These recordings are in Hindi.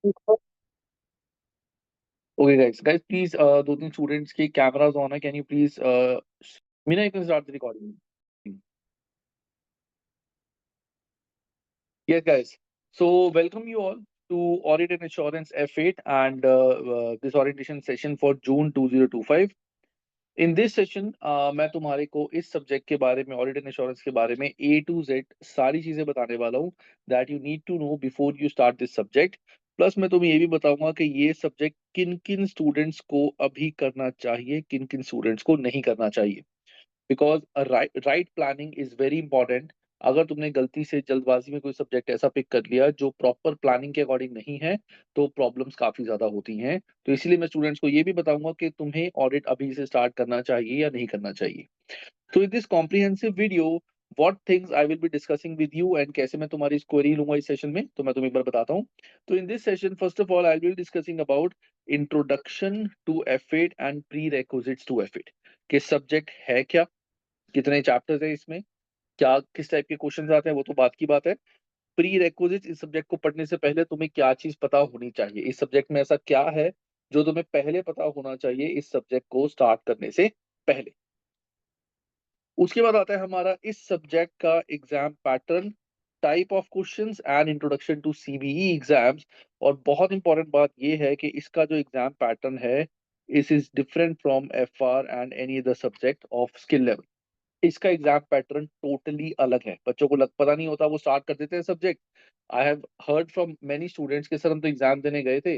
Okay, guys, please, दो तीन स्टूडेंट्स के कैमरास ऑन है. Can you please Meena, you can start the recording. Yes, guys. So, welcome you all to Audit and Assurance F8 and this orientation session for June 2025. In this session मैं तुम्हारे को इस सब्जेक्ट के बारे में, ऑडिट एंड इंश्योरेंस के बारे में ए टू जेड सारी चीजें बताने वाला हूँ that you need to know before you start this subject. Plus मैं तुम्हें ये भी बताऊंगा कि ये सब्जेक्ट किन किन स्टूडेंट्स को अभी करना चाहिए, किन किन स्टूडेंट्स को नहीं करना चाहिए. Because right planning is very important. अगर तुमने गलती से जल्दबाजी में कोई सब्जेक्ट ऐसा पिक कर लिया जो प्रॉपर प्लानिंग के अकॉर्डिंग नहीं है, तो प्रॉब्लम्स काफी ज्यादा होती हैं. तो इसीलिए मैं स्टूडेंट्स को ये भी बताऊंगा कि तुम्हें ऑडिट अभी से स्टार्ट करना चाहिए या नहीं करना चाहिए. तो in this comprehensive video, what things I will be discussing with you and कैसे मैं तुम्हारी क्वेरी लूंगा इस सेशन में, तो मैं तुम्हें एक बार बताता हूँ. तो in this session first of all I will discussing about introduction to F8 and prerequisites to F8. कि सब्जेक्ट है क्या, कितने चैप्टर्स है इसमें, क्या किस टाइप के क्वेश्चन आते हैं, वो तो बात की बात है. प्री रेक्विजिट, इस सब्जेक्ट को पढ़ने से पहले तुम्हें क्या चीज पता होनी चाहिए, इस सब्जेक्ट में ऐसा क्या है जो तुम्हें पहले पता होना चाहिए इस सब्जेक्ट को स्टार्ट करने से पहले. उसके बाद आता है हमारा इस सब्जेक्ट का exam pattern, type of questions and introduction to CBE exams. और बहुत इंपॉर्टेंट बात यह है कि इसका जो एग्जाम पैटर्न है, is different from FR and any other subject of skill level. इसका एग्जाम पैटर्न टोटली अलग है. बच्चों को लग पता नहीं होता, वो स्टार्ट कर देते हैं subject. I have heard from many students के सर हम तो एग्जाम देने गए थे,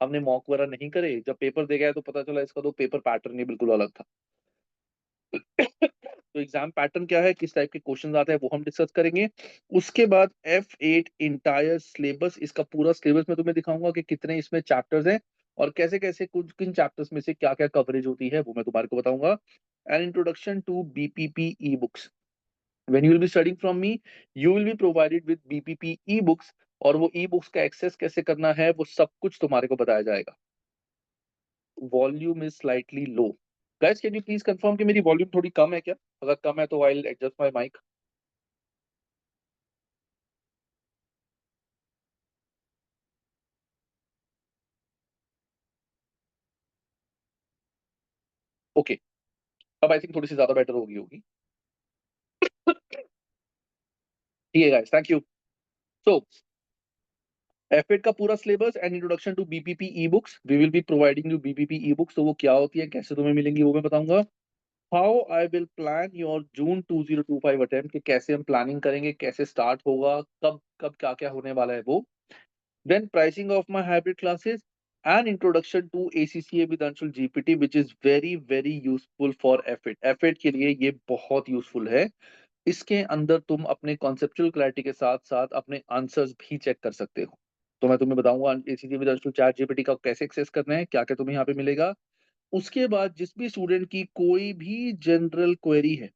हमने मॉक वगैरह नहीं करे, जब पेपर दे गया तो पता चला इसका तो पेपर पैटर्न ही बिल्कुल अलग था. तो एग्जाम पैटर्न क्या है, किस टाइप के क्वेश्चंस आते हैं, वो हम डिस्कस करेंगे. उसके बाद F8 इंटायर सिलेबस, इसका पूरा सिलेबस मैं तुम्हें दिखाऊंगा कि कितने इसमें चैप्टर्स हैं और कैसे कैसे कुछ किन चैप्टर्स में से क्या क्या कवरेज होती है, वो मैं तुम्हारे को बताऊंगा. And introduction to BPP e books. when you will be studying from me, you will be provided with BPP e-books. और वो ई बुक्स का एक्सेस कैसे करना है वो सब कुछ तुम्हारे को बताया जाएगा. Volume is slightly low. Guys, can you please confirm कि मेरी वॉल्यूम थोड़ी कम है क्या? अगर कम है तो I will adjust my mic. Okay, अब आई थिंक थोड़ी सी ज्यादा बेटर होगी होगी. ठीक है guys, thank you. So F8 का पूरा syllabus and introduction to BPP e books, we will be providing you BPP e books. तो वो क्या होती है, कैसे तुम्हें मिलेंगी, वो मैं बताऊंगा. How I will plan your June 2025 attempt, कि कैसे हम प्लानिंग करेंगे, कैसे स्टार्ट होगा, कब कब क्या क्या होने वाला है वो. Then pricing of my hybrid classes and introduction to ACCA with Anshul GPT, which is very very useful for F8. F8 के लिए ये बहुत यूजफुल है. इसके अंदर तुम अपने कॉन्सेप्चुअल क्लैरिटी के साथ साथ अपने आंसर्स भी चेक कर सकते हो. तो मैं तुम्हें बताऊंगा ACCA with Anshul chat GPT का कैसे एक्सेस करना है, क्या क्या तुम्हें यहाँ पे मिलेगा. उसके बाद जिस भी स्टूडेंट की कोई भी जनरल क्वेरी है,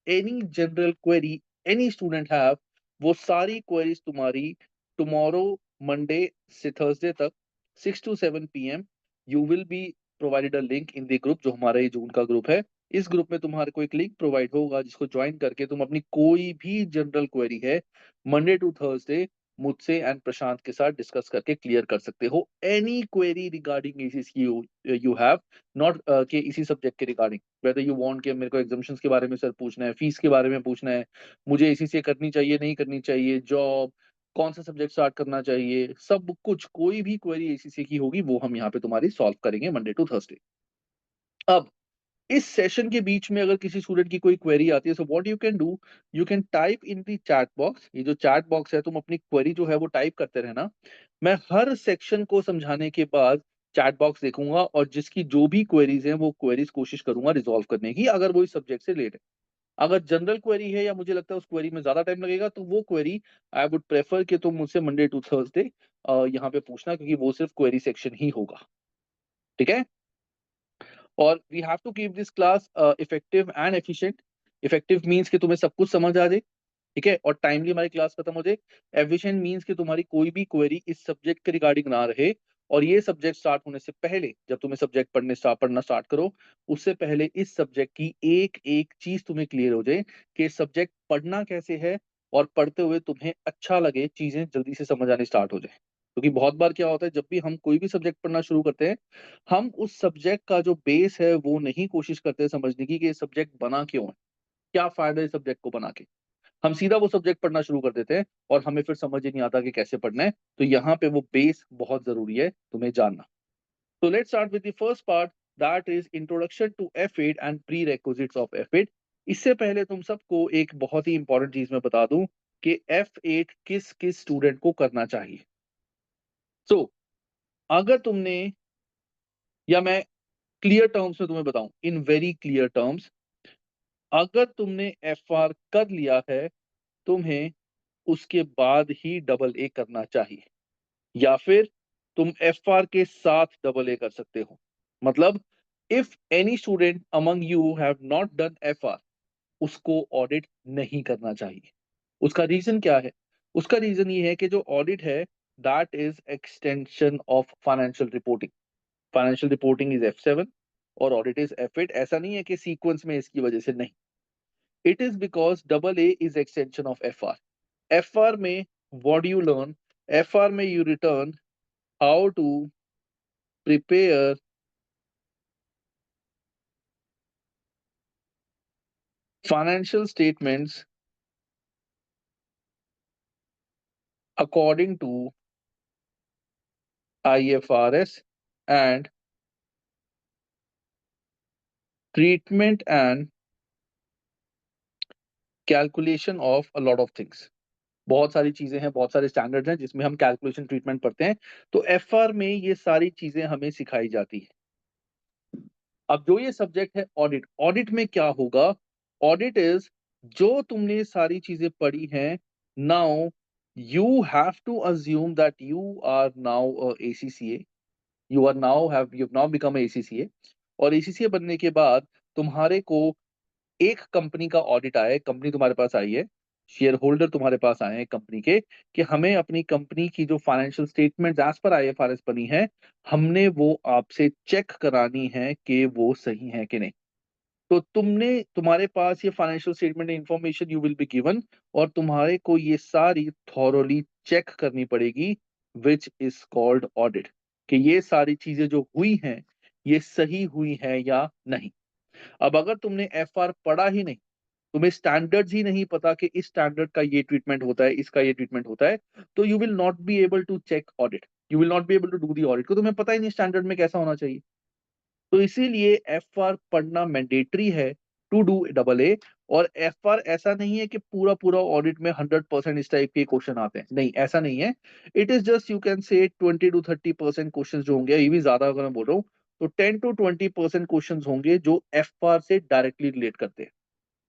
any general query any student have, वो सारी क्वेरीज तुम्हारी टुमारो मंडे से थर्सडे तक 6 to 7 PM, you will be provided a link in the group, जो हमारा ये जून का ग्रुप है. इस ग्रुप में तुम्हारे को एक लिंक प्रोवाइड होगा जिसको ज्वाइन करके तुम अपनी कोई भी जनरल क्वेरी है मंडे टू थर्सडे मुझसे एंड प्रशांत के साथ डिस्कस करके क्लियर कर सकते हो. Any query regarding you you have, not के इसी सब्जेक्ट के रिगार्डिंग, वेदर यू वांट कि मेरे को एग्जामिशंस के बारे में सर पूछना है, फीस के बारे में पूछना है, मुझे ACCA करनी चाहिए नहीं करनी चाहिए, जॉब, कौन सा सब्जेक्ट स्टार्ट करना चाहिए, सब कुछ कोई भी क्वेरी ACCA की होगी वो हम यहाँ पे तुम्हारी सॉल्व करेंगे मंडे टू थर्सडे. अब इस सेशन के बीच में अगर किसी स्टूडेंट की कोई क्वेरी आती है, so what you can do, you can type in the chat box. ये जो चैट बॉक्स है, तुम अपनी क्वेरी जो है वो टाइप करते रहना. मैं हर सेक्शन को समझाने के बाद चैट बॉक्स देखूंगा और जिसकी जो भी क्वेरीज हैं वो क्वेरीज कोशिश करूंगा रिजॉल्व करने की, अगर वो इस सब्जेक्ट से रिलेटेड है. अगर जनरल क्वेरी है या मुझे लगता है उस क्वेरी में ज्यादा टाइम लगेगा, तो वो क्वेरी आई वुड प्रेफर कि तुम मुझसे मंडे टू थर्सडे यहाँ पे पूछना, क्योंकि वो सिर्फ क्वेरी सेक्शन ही होगा. ठीक है. और we have to keep this class effective and efficient. Effective means कि तुम्हें सब कुछ समझ आ जाए, ठीक है, और टाइमली हमारी क्लास खत्म हो जाए. एफिशिएंट मींस कि तुम्हारी कोई भी क्वेरी इस सब्जेक्ट के रिगार्डिंग ना रहे, और ये सब्जेक्ट स्टार्ट होने से पहले, जब तुम्हें सब्जेक्ट पढ़ना स्टार्ट करो, उससे पहले इस सब्जेक्ट की एक एक चीज तुम्हें क्लियर हो जाए कि सब्जेक्ट पढ़ना कैसे है, और पढ़ते हुए तुम्हें अच्छा लगे, चीजें जल्दी से समझ आनी स्टार्ट हो जाए. क्योंकि बहुत बार क्या होता है, जब भी हम कोई भी सब्जेक्ट पढ़ना शुरू करते हैं, हम उस सब्जेक्ट का जो बेस है वो नहीं कोशिश करते समझने की कि ये सब्जेक्ट बना क्यों है, क्या फायदा है इस सब्जेक्ट को बना के। हम सीधा वो सब्जेक्ट पढ़ना शुरू कर देते हैं और हमें फिर समझ ही नहीं आता कि कैसे पढ़ना है। तो यहाँ पे वो बेस बहुत जरूरी है तुम्हें जानना। तो let's start with the first part, that is introduction to F8 and prerequisites of F8। इससे पहले तुम सबको एक बहुत ही इंपॉर्टेंट चीज मैं बता दूं कि F8 किस किस स्टूडेंट को करना चाहिए। सो अगर तुमने, या मैं क्लियर टर्म्स में तुम्हें बताऊं, इन वेरी क्लियर टर्म्स, अगर तुमने FR कर लिया है, तुम्हें उसके बाद ही डबल ए करना चाहिए, या फिर तुम FR के साथ डबल ए कर सकते हो। मतलब if any student among you have not done FR, उसको ऑडिट नहीं करना चाहिए। उसका रीजन क्या है? उसका रीजन ये है कि जो ऑडिट है, that is extension of financial reporting. Financial reporting is F7 और ऑडिट इज F8। ऐसा नहीं है कि सीक्वेंस में इसकी वजह से, नहीं, it is because double A is extension of FR। FR में व्हाट यू लर्न, FR में you return how to prepare financial statements according to IFRS and treatment and calculation of a lot of things। बहुत सारी चीजें हैं, बहुत सारे स्टैंडर्ड्स हैं जिसमें हम कैलकुलेशन ट्रीटमेंट पढ़ते हैं। तो FR में ये सारी चीजें हमें सिखाई जाती है। अब जो ये सब्जेक्ट है ऑडिट, ऑडिट में क्या होगा? ऑडिट इज, जो तुमने सारी चीजें पढ़ी हैं, now you have to assume that you are now ACCA, you've now become a ACCA। और ACCA बनने के बाद तुम्हारे को एक कंपनी का ऑडिट आया है, कंपनी तुम्हारे पास आई है, शेयर होल्डर तुम्हारे पास आए हैं कंपनी के, कि हमें अपनी कंपनी की जो financial statement as per IFRS बनी है, हमने वो आपसे चेक करानी है कि वो सही है कि नहीं। तो तुम्हारे पास ये financial statement information you will be given, और तुम्हारे को ये सारी थॉरोली चेक करनी पड़ेगी, विच इज कॉल्ड ऑडिट, कि ये सारी चीजें जो हुई हैं ये सही हुई है या नहीं। अब अगर तुमने FR पढ़ा ही नहीं, तुम्हें स्टैंडर्ड्स ही नहीं पता कि इस स्टैंडर्ड का ये ट्रीटमेंट होता है, इसका ये ट्रीटमेंट होता है, तो you will not be able to check audit, you will not be able to do the audit, को तुम्हें पता ही नहीं स्टैंडर्ड में कैसा होना चाहिए। तो इसीलिए FR पढ़ना मैंडेटरी है टू डू डबल ए। और FR ऐसा नहीं है कि पूरा पूरा ऑडिट में 100% इस टाइप के क्वेश्चन आते हैं, नहीं, ऐसा नहीं है। It is just, you can से 20 to 30% क्वेश्चन जो होंगे, ये भी ज्यादा अगर मैं बोल रहा हूँ, तो 10 to 20% क्वेश्चन होंगे जो FR से डायरेक्टली रिलेट करते हैं।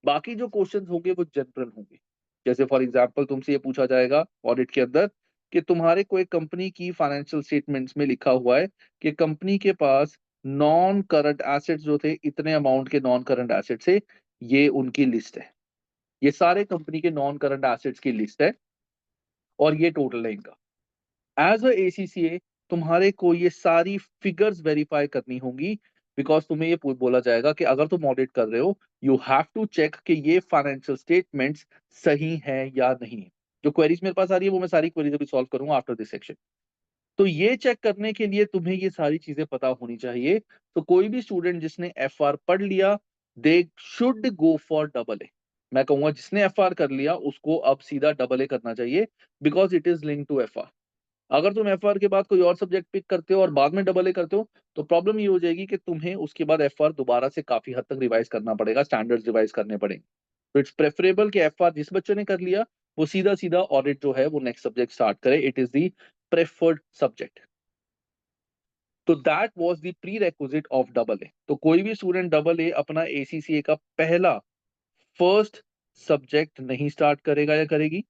बाकी जो क्वेश्चंस होंगे वो जनरल होंगे। जैसे फॉर एग्जांपल तुमसे ये पूछा जाएगा ऑडिट के अंदर कि तुम्हारे कोई कंपनी की फाइनेंशियल स्टेटमेंट्स में लिखा हुआ है कि कंपनी के पास नॉन करंट एसेट्स जो थे, इतने अमाउंट के नॉन करंट एसेट्स है, ये उनकी लिस्ट है, ये सारे कंपनी के नॉन करंट एसेट्स की लिस्ट है और ये टोटल है इनका। एज अ ACCA तुम्हारे को ये सारी फिगर्स वेरीफाई करनी होंगी, बिकॉज तुम्हें ये बोला जाएगा कि अगर तुम ऑडिट कर रहे हो, यू हैव टू चेक कि ये फाइनेंशियल स्टेटमेंट्स सही है या नहीं। जो क्वेरीज मेरे पास आ रही है वो मैं सारी क्वेरीज अभी सॉल्व करूंगा आफ्टर दिस सेक्शन। तो ये चेक करने के लिए तुम्हें ये सारी चीजें पता होनी चाहिए। तो कोई भी स्टूडेंट जिसने FR पढ़ लिया, they should go for double ए। मैं कहूंगा जिसने FR कर लिया उसको अब सीधा डबल ए करना चाहिए, because it is link to FR। अगर तुम FR के बाद कोई और सब्जेक्ट पिक करते हो और बाद में डबल ए करते हो, तो प्रॉब्लम ये हो जाएगी कि तुम्हें उसके बाद FR दोबारा से काफी हद तक रिवाइज करना पड़ेगा, स्टैंडर्ड्स रिवाइज करने पड़ेंगे। तो इट्स प्रेफरेबल कि FR जिस बच्चे ने कर लिया वो सीधा सीधा ऑडिट जो है वो नेक्स्ट सब्जेक्ट स्टार्ट करे, it is the preferred subject. तो that was the prerequisite of double A. तो कोई भी स्टूडेंट डबल ए अपना ACCA का पहला फर्स्ट सब्जेक्ट नहीं स्टार्ट करेगा या करेगी,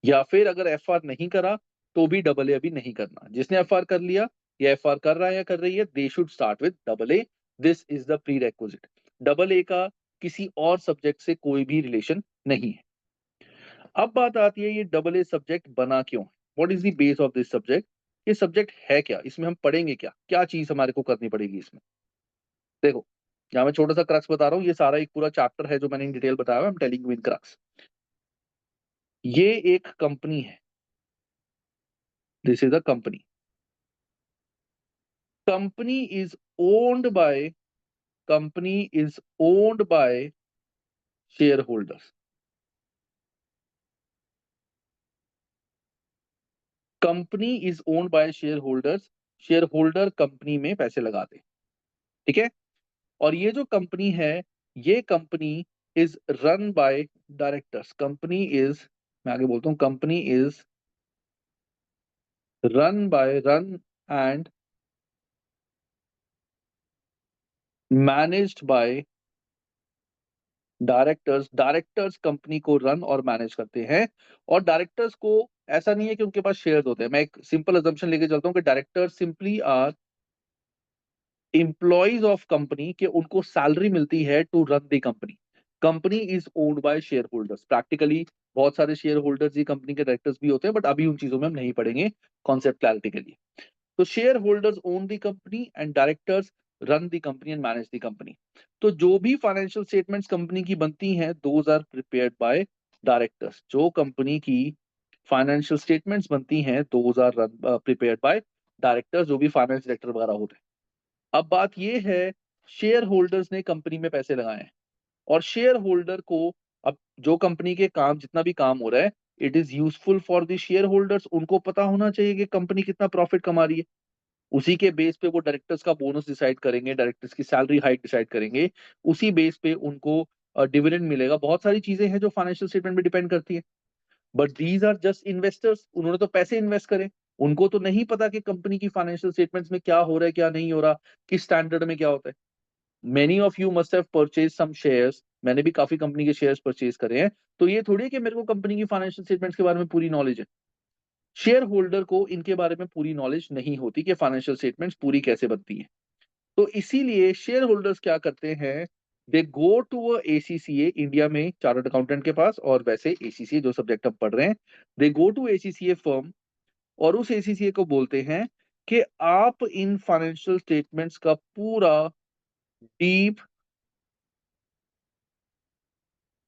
या फिर अगर FR नहीं करा तो भी डबल ए अभी नहीं करना। जिसने FR कर लिया या FR कर रहा है या कर रही है, they should start with double A. This is the pre requisite. Double A का किसी और सब्जेक्ट से कोई भी रिलेशन नहीं है। अब बात आती है ये डबल ए सब्जेक्ट बना क्यों, what is the base of this subject. ये सब्जेक्ट है क्या, इसमें हम पढ़ेंगे क्या, क्या चीज हमारे को करनी पड़ेगी इसमें। देखो, यहाँ मैं छोटा सा क्रक्स बता रहा हूँ, ये सारा एक पूरा चैप्टर है जो मैंने इन डिटेल बताया है, I am telling you in crux. ये एक कंपनी है, this is a company. Company is owned by share holders. Company is owned by share holders. Share holder company में पैसे लगाते. ठीक है. और ये जो कंपनी है, ये company is run by directors. Company is, मैं आगे बोलता हूं, company is run and managed by directors. Directors company को रन और मैनेज करते हैं. और डायरेक्टर्स को ऐसा नहीं है कि उनके पास शेयर्स होते हैं. मैं एक सिंपल अजम्पशन लेके चलता हूं कि directors simply are employees of company, के उनको सैलरी मिलती है to run the company. Company is owned by shareholders. Practically बहुत सारे शेयर होल्डर्स ही कंपनी के डायरेक्टर्स भी होते हैं, बट अभी उन चीजों में हम नहीं पढ़ेंगे, कॉन्सेप्ट क्लैरिटी के लिए. तो shareholders own the company and directors run the company and manage the company. तो जो भी फाइनेंशियल स्टेटमेंट्स कंपनी की बनती हैं, those are prepared by directors. जो कंपनी की फाइनेंशियल स्टेटमेंट्स बनती हैं, those are prepared by directors, जो भी फाइनेंस डायरेक्टर वगैरह होते हैं. अब बात ये है, शेयर होल्डर्स ने कंपनी में पैसे लगाए हैं, और शेयर होल्डर को, अब जो कंपनी के काम, जितना भी काम हो रहा है, it is useful for the share holders. उनको पता होना चाहिए कि कंपनी कितना प्रॉफिट कमा रही है. उसी के बेस पे वो डायरेक्टर्स का बोनस डिसाइड करेंगे, डायरेक्टर्स की सैलरी हाइक डिसाइड करेंगे. उसी बेस पे उनको डिविडेंड मिलेगा. बहुत सारी चीजें हैं जो फाइनेंशियल स्टेटमेंट में डिपेंड करती है. But these are just investors. उन्होंने तो पैसे इन्वेस्ट करे. उनको तो नहीं पता कि कंपनी की फाइनेंशियल स्टेटमेंट्स में क्या हो रहा है, क्या नहीं हो रहा, किस स्टैंडर्ड में क्या होता है. Many of you must have purchase some shares. मैंने भी काफी कंपनी के शेयर्स परचेज करे हैं. तो ये थोड़ी है कि मेरे को कंपनी की फाइनेंशियल स्टेटमेंट्स के बारे में पूरी नॉलेज है. शेयर होल्डर को इनके बारे में पूरी नॉलेज नहीं होती कि फाइनेंशियल स्टेटमेंट्स पूरी कैसे बनती है. तो इसीलिए शेयर होल्डर्स क्या करते हैं, they go to a ACCA. India में चार्टर्ड अकाउंटेंट के पास, और वैसे एसीसीए जो सब्जेक्ट हम पढ़ रहे हैं, they go to ACCA firm, और उस एसीसीए को बोलते हैं कि आप इन फाइनेंशियल स्टेटमेंट्स का पूरा डीप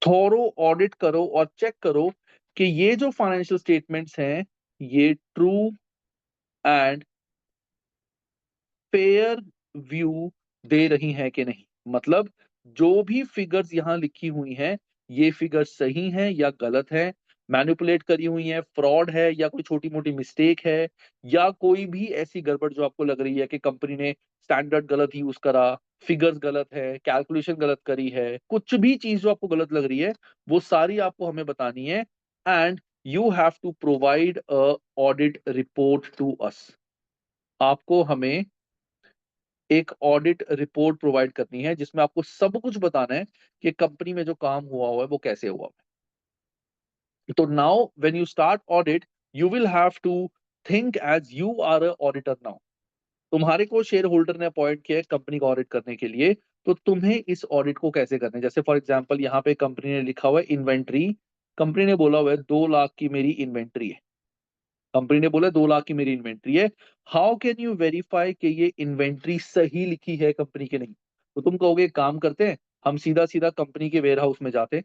थोरो ऑडिट करो और चेक करो कि ये जो फाइनेंशियल स्टेटमेंट्स हैं, ये ट्रू एंड फेयर व्यू दे रही हैं कि नहीं. मतलब जो भी फिगर्स यहां लिखी हुई हैं, ये फिगर्स सही हैं या गलत हैं, मैनिपुलेट करी हुई हैं, फ्रॉड है, या कोई छोटी मोटी मिस्टेक है, या कोई भी ऐसी गड़बड़ जो आपको लग रही है कि कंपनी ने स्टैंडर्ड गलत यूज करा, फिगर्स गलत है, कैलकुलेशन गलत करी है, कुछ भी चीज जो आपको गलत लग रही है, वो सारी आपको हमें बतानी है. And you have to provide a audit report to us. आपको हमें एक ऑडिट रिपोर्ट प्रोवाइड करनी है, जिसमें आपको सब कुछ बताना है कि कंपनी में जो काम हुआ है वो कैसे हुआ है. तो now when you start audit, you will have to think as you are a auditor. Now तुम्हारे को शेयर होल्डर ने अपॉइंट किया है कंपनी का ऑडिट करने के लिए, तो तुम्हें इस ऑडिट को कैसे करना है. जैसे फॉर एग्जांपल यहाँ पे कंपनी ने लिखा हुआ है इन्वेंट्री. कंपनी ने बोला हुआ है 2 लाख की मेरी इन्वेंट्री है. कंपनी ने बोला 2 लाख की मेरी इन्वेंट्री है. हाउ कैन यू वेरीफाई कि ये इन्वेंट्री सही लिखी है कंपनी के नहीं. तो तुम कहोगे एक काम करते हैं, हम सीधा सीधा कंपनी के वेयर हाउस में जाते हैं.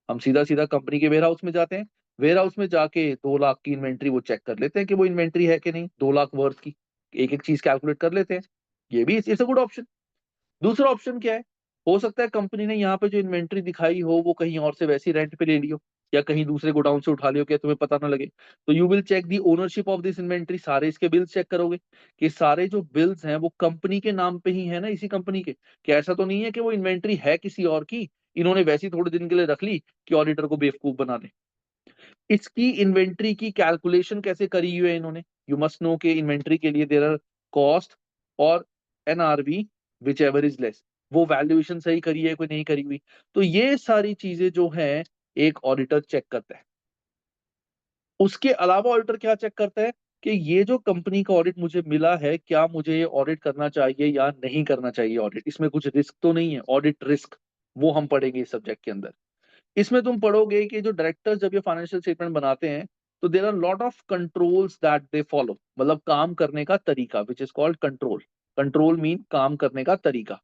हम सीधा सीधा कंपनी के वेयर हाउस में जाते हैं. वेयर हाउस में जाके 2 लाख की इन्वेंट्री वो चेक कर लेते हैं कि वो इन्वेंट्री है कि नहीं, 2 लाख वर्थ की. एक एक चीज कैलकुलेट कर लेते हैं. ये भी इट्स अ गुड ऑप्शन. दूसरा ऑप्शन क्या है, हो सकता है कंपनी ने यहाँ पे जो इन्वेंट्री दिखाई हो वो कहीं और से वैसी रेंट पे ले ली हो, या कहीं दूसरे गोडाउन से उठा लियो, क्या तुम्हें पता ना लगे. तो you will check the ownership of this inventory. सारे इसके बिल्स चेक करोगे कि सारे जो बिल्स हैं वो कंपनी के नाम पे ही है ना, इसी कंपनी के. कि ऐसा तो नहीं है कि वो इन्वेंट्री है किसी और की, इन्होंने वैसी थोड़े दिन के लिए रख ली कि ऑडिटर को बेवकूफ बना दे. इसकी इन्वेंट्री की कैलकुलेशन कैसे करी हुई है इन्होंने. यू मस्ट नो के इन्वेंट्री के लिए देयर आर कॉस्ट और NRV, which ever is less. वो वैल्यूएशन सही करी है कोई नहीं करी हुई. तो ये सारी चीजें जो है एक ऑडिटर चेक करता है. उसके अलावा ऑडिटर क्या चेक करता है कि ये जो कंपनी का ऑडिट मुझे मिला है, क्या मुझे ये ऑडिट करना चाहिए या नहीं करना चाहिए ऑडिट. इसमें कुछ रिस्क तो नहीं है, ऑडिट रिस्क, वो हम पढ़ेंगे इस सब्जेक्ट के अंदर. इसमें तुम पढ़ोगे कि जो डायरेक्टर्स जब ये फाइनेंशियल स्टेटमेंट बनाते हैं, तो there are lot of controls that they follow. मतलब काम करने का तरीका, which is called control. Control mean काम करने का तरीका.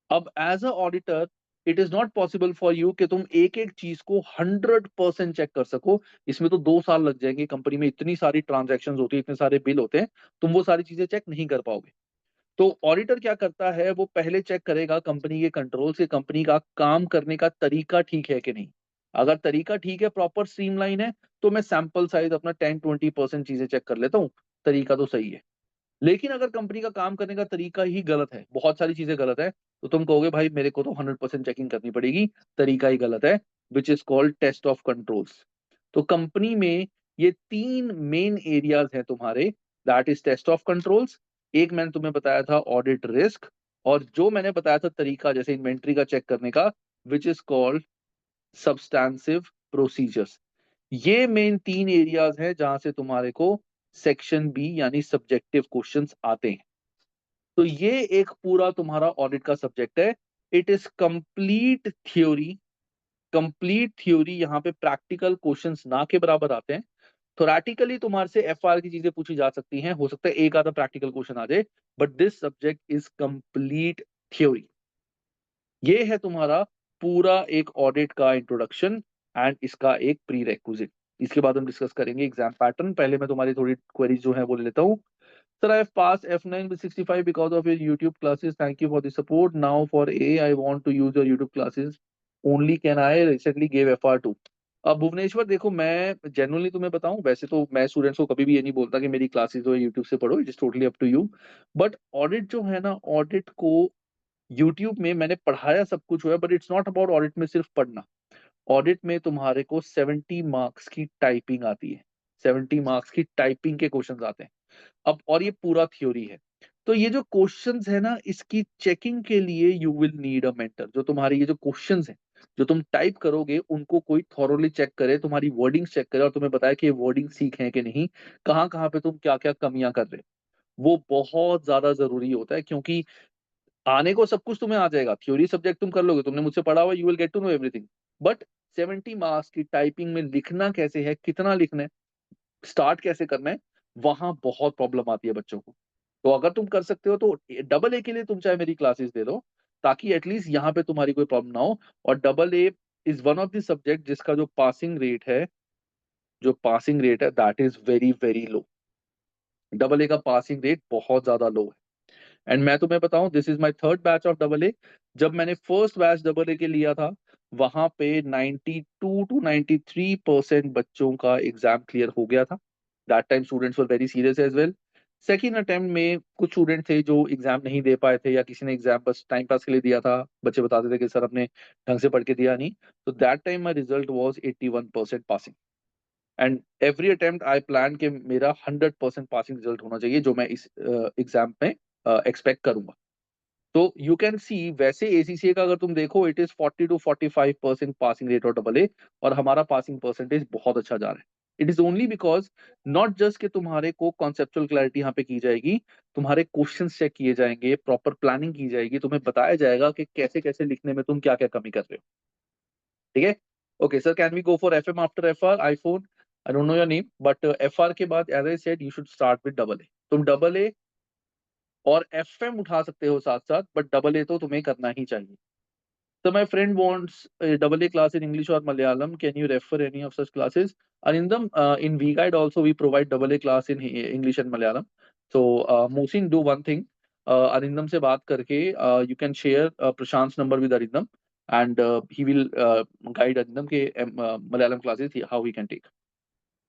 अब as a auditor, it is not possible for you कि तुम एक एक चीज को 100% चेक कर सको। इसमें तो 2 साल लग जाएंगे, कंपनी में इतनी सारी ट्रांजेक्शन होती है, इतने सारे बिल होते हैं, तुम वो सारी चीजें चेक नहीं कर पाओगे। तो ऑडिटर क्या करता है, वो पहले चेक करेगा कंपनी के कंट्रोल से, कंपनी का काम करने का तरीका ठीक है कि नहीं। अगर तरीका ठीक है, प्रॉपर स्ट्रीमलाइन है, तो मैं सैंपल साइज अपना 10-20% चीजें चेक कर लेता हूँ, तरीका तो सही है। लेकिन अगर कंपनी का काम करने का तरीका ही गलत है, बहुत सारी चीजें गलत है, तो तुम कहोगे भाई मेरे को तो 100% चेकिंग करनी पड़ेगी, तरीका ही गलत है, which is called test of controls. तो कंपनी में ये 3 मेन एरियाज हैं तुम्हारे, that is test of controls, एक मैंने तुम्हें बताया था ऑडिट रिस्क, और जो मैंने बताया था तरीका जैसे इन्वेंट्री का चेक करने का, विच इज कॉल्ड सब्सटैंसिव प्रोसीजर्स। ये मेन 3 एरियाज हैं जहां से तुम्हारे को सेक्शन बी यानी सब्जेक्टिव क्वेश्चंस आते हैं। तो ये एक पूरा तुम्हारा ऑडिट का सब्जेक्ट है। It is complete theory, complete theory, यहाँ पे प्रैक्टिकल क्वेश्चंस ना के बराबर आते हैं। थोरेटिकली तुम्हारे से एफआर की चीजें पूछी जा सकती हैं, हो सकता है एक आधा प्रैक्टिकल क्वेश्चन आ जाए, but this subject is complete theory. ये है तुम्हारा पूरा एक ऑडिट का इंट्रोडक्शन एंड इसका एक प्री रेक्विजिट। इसके बाद हम डिस्कस करेंगे एग्जाम पैटर्न। पहले मैं तुम्हारी थोड़ी क्वेरीज जो है वो ले लेता हूँ। Sir, I have passed F9 with 65 because of your YouTube classes. Thank you for the support. Now for A, I want to use your YouTube classes. Only can I recently gave FR2. अब भुवनेश्वर देखो, मैं जेनुअनली तुम्हें बताऊं, वैसे तो मैं स्टूडेंट्स को कभी भी ये नहीं बोलता कि मेरी क्लासेस जो है यूट्यूब से पढ़ो, it is totally up to you. But audit जो है ना, ऑडिट को यूट्यूब में मैंने पढ़ाया सब कुछ हुआ है, but it's not about audit में सिर्फ पढ़ना। ऑडिट में तुम्हारे को 70 मार्क्स की टाइपिंग आती है, 70 मार्क्स की टाइपिंग के क्वेश्चन आते हैं। अब और ये पूरा थ्योरी है, तो ये जो क्वेश्चंस है ना, इसकी चेकिंग के लिए you will need a mentor. जो तुम्हारी ये जो क्वेश्चंस हैं जो तुम टाइप करोगे, उनको कोई थॉरोली चेक करे, तुम्हारी वर्डिंग चेक करे, और तुम्हें बताया कि ये वर्डिंग सीखे हैं कि नहीं, कहाँ कहाँ पे तुम क्या क्या कमियां कर रहे हो, वो बहुत ज्यादा जरूरी होता है। क्योंकि आने को सब कुछ तुम्हें आ जाएगा, थ्योरी सब्जेक्ट तुम कर लोगे, तुमने मुझसे पढ़ा हुआ, you will get to know everything. But 70 marks की टाइपिंग में लिखना कैसे है, कितना लिखना है, स्टार्ट कैसे करना है, वहां बहुत प्रॉब्लम आती है बच्चों को। तो अगर तुम कर सकते हो तो डबल ए के लिए तुम चाहे मेरी क्लासेस दे दो, ताकि एटलीस्ट यहाँ पे तुम्हारी कोई प्रॉब्लम ना हो। और double A is one of the subject जिसका जो पासिंग रेट है, जो पासिंग रेट है that is very very low. Double A का पासिंग रेट बहुत ज्यादा लो है। एंड मैं तुम्हें बताऊं, this is my third batch of double ए। जब मैंने फर्स्ट बैच डबल ए के लिया था, वहां पे 92 to 93% बच्चों का एग्जाम क्लियर हो गया था। That time students were very serious as well. Second attempt में कुछ स्टूडेंट थे जो एग्जाम नहीं दे पाए थे, या किसी ने एग्जाम बस टाइम पास के लिए दिया था, बच्चे बताते थे कि सर अपने ढंग से पढ़ के दिया नहीं। तो that time my result was 81% passing. And every attempt I plan के मेरा 100% पासिंग रिजल्ट होना चाहिए, जो मैं इस एग्जाम में एक्सपेक्ट करूंगा। तो यू कैन सी, वैसे एसीसीए का अगर तुम देखो, it is 40 to 45% passing rate और डबल ए, और हमारा पासिंग परसेंटेज बहुत अच्छा जा रहा है। It is only because, not just कि तुम्हारे को कॉन्सेप्चुअल क्लैरिटी यहाँ पे की जाएगी, तुम्हारे क्वेश्चन चेक किए जाएंगे, प्रॉपर प्लानिंग की जाएगी, तुम्हें बताया जाएगा कि कैसे कैसे लिखने में तुम क्या क्या कमी कर रहे हो। ठीक है। Okay sir, can we go for F M after F R iPhone? I don't know your name, but F R के बाद as I said you should start with double A. तुम डबल ए और एफ एम उठा सकते हो साथ साथ, बट डबल ए तो तुम्हें करना ही चाहिए। So my friend wants a double A class in English or Malayalam. Can you refer any of such classes? Arindam, in VGuide also we provide double A class in English and Malayalam. So Mohsin, do one thing. Arindam से बात करके you can share Prashant's number with Arindam, and he will guide Arindam के Malayalam classes how he can take.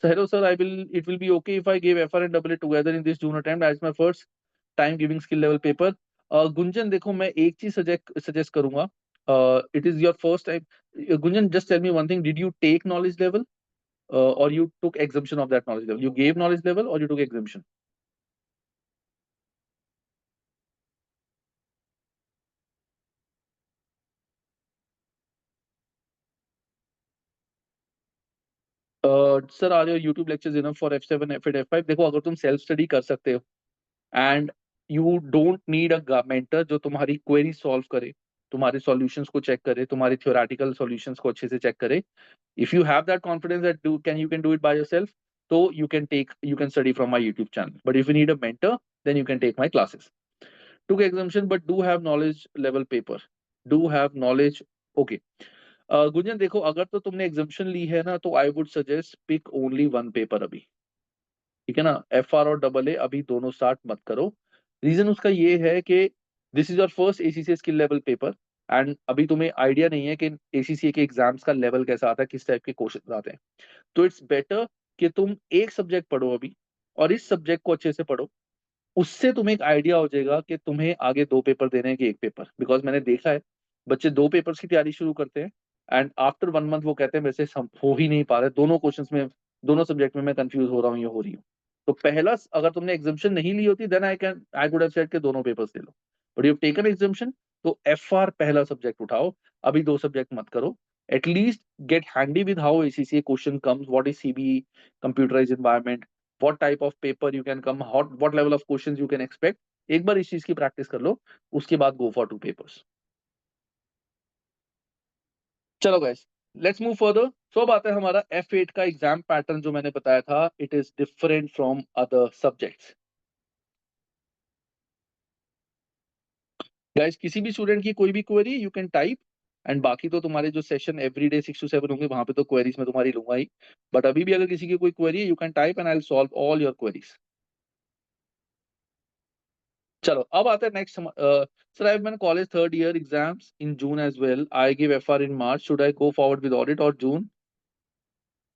So hello sir, I will. It will be okay if I give FR and double A together in this June attempt as my first time giving skill level paper. Gunjan देखो, मैं एक चीज सजेस्ट करूंगा। It is your first time. Gunjan, just tell me one thing, did you take knowledge level और you took exemption of that knowledge level? You gave knowledge level और you took exemption? Sir, are your YouTube lectures enough for F7 F8 F5? देखो, अगर तुम सेल्फ स्टडी कर सकते हो and you don't need a mentor जो तुम्हारी क्वेरी सॉल्व करे, तुम्हारे सॉल्यूशंस को चेक करे, तुम्हारी थ्योरेटिकल सॉल्यूशंस को अच्छे से चेक करे, if you have that confidence that you can do it by yourself, so you can study from my YouTube channel. But if you need a mentor, then you can take my classes. Took exemption but do have knowledge level paper, do have knowledge okay. Gunjan देखो, अगर तो तुमने एग्जाम्पशन ली है ना, तो I would suggest pick only one paper अभी, ठीक है ना। एफ आर और डबल ए अभी दोनों स्टार्ट मत करो। रीजन उसका ये है कि this is your first ACC skill level paper, and अभी तुम्हें आइडिया नहीं है कि एसीसी के एग्जाम्स का लेवल कैसा आता है, किस टाइप के क्वेश्चन आते हैं। तो इट्स बेटर कि तुम एक सब्जेक्ट पढ़ो अभी, और इस सब्जेक्ट को अच्छे से पढ़ो। उससे तुम्हें एक आइडिया हो जाएगा कि तुम्हें आगे दो पेपर देने हैं कि एक पेपर। बिकॉज मैंने देखा है बच्चे दो पेपर्स की तैयारी शुरू करते हैं, एंड आफ्टर 1 मंथ वो कहते हैं मेरे से हो ही नहीं पा रहे, दोनों क्वेश्चंस में, दोनों सब्जेक्ट में मैं कंफ्यूज हो रहा हूँ, ये हो रही हूँ। तो पहला, अगर तुमने एग्जाम्पशन नहीं ली होती, then I could have said के दोनों पेपर्स दे लो। बट यू टेकन एग्जाम्पशन, तो एफ आर पहला सब्जेक्ट उठाओ, अभी दो सब्जेक्ट मत करो। At least get handy with how ACC question comes, what is CB, computerized environment, what type of paper you can come, what level of questions you can expect। एक बार इस चीज की प्रैक्टिस कर लो, उसके बाद गो फॉर टू पेपर्स। चलो गाइस, लेट्स मूव फर्दर। सो अब आता है हमारा F8 का एग्जाम पैटर्न, जो मैंने बताया था, it is different from other subjects. Guys, किसी भी स्टूडेंट की कोई भी query you can type, and बाकी तो तुम्हारे जो सेशन एवरीडे 6 to 7 होंगे, वहां पे तो क्वेरीज में तुम्हारी लूंगा ही। बट अभी भी अगर किसी की कोई क्वेरी है, you can type and I will solve all your queries. चलो अब आता है next. Sir, I have college third year exams in June as well, I give FR in March, should I go forward with audit और जून?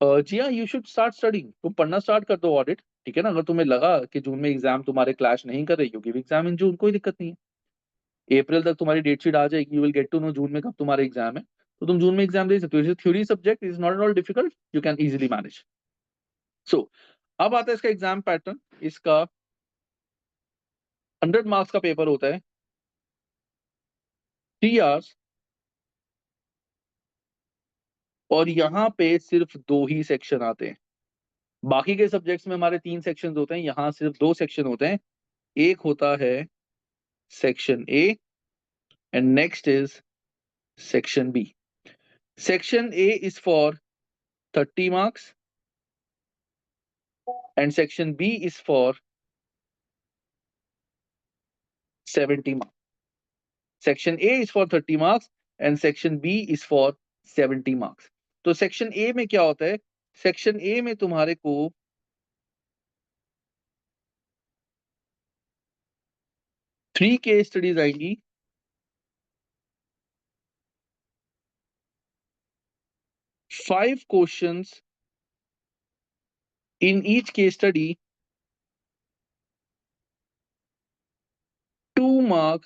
जी हाँ, यू शुड स्टार्ट स्टडिंग, तुम पढ़ना स्टार्ट कर दो ऑडिट, ठीक है ना। अगर तुम्हें लगा कि जून में एग्जाम तुम्हारे क्लैश नहीं कर रही, यू गिव एग्जाम इन जून, कोई दिक्कत नहीं है। अप्रैल तक तुम्हारी डेट शीट आ जाएगी, you will get to know June में कब तुम्हारा एग्जाम है, तो तुम जून में एग्जाम दे सकते हो। Theory subject is not at all difficult, you can easily manage. So अब आता है इसका एग्जाम पैटर्न। इसका 100 मार्क्स का पेपर होता है, 3 आवर्स, और यहाँ पे सिर्फ दो ही सेक्शन आते हैं। बाकी के सब्जेक्ट्स में हमारे 3 सेक्शन होते हैं, यहाँ सिर्फ 2 सेक्शन होते हैं। एक होता है section A, and next is section B. Section A is for 30 marks, and section B is for 70 marks. Section A is for 30 marks, and section B is for 70 marks. तो सेक्शन ए में क्या होता है? सेक्शन ए में तुम्हारे को 3 केस स्टडीज आएंगी, 5 questions in each case study, 2 mark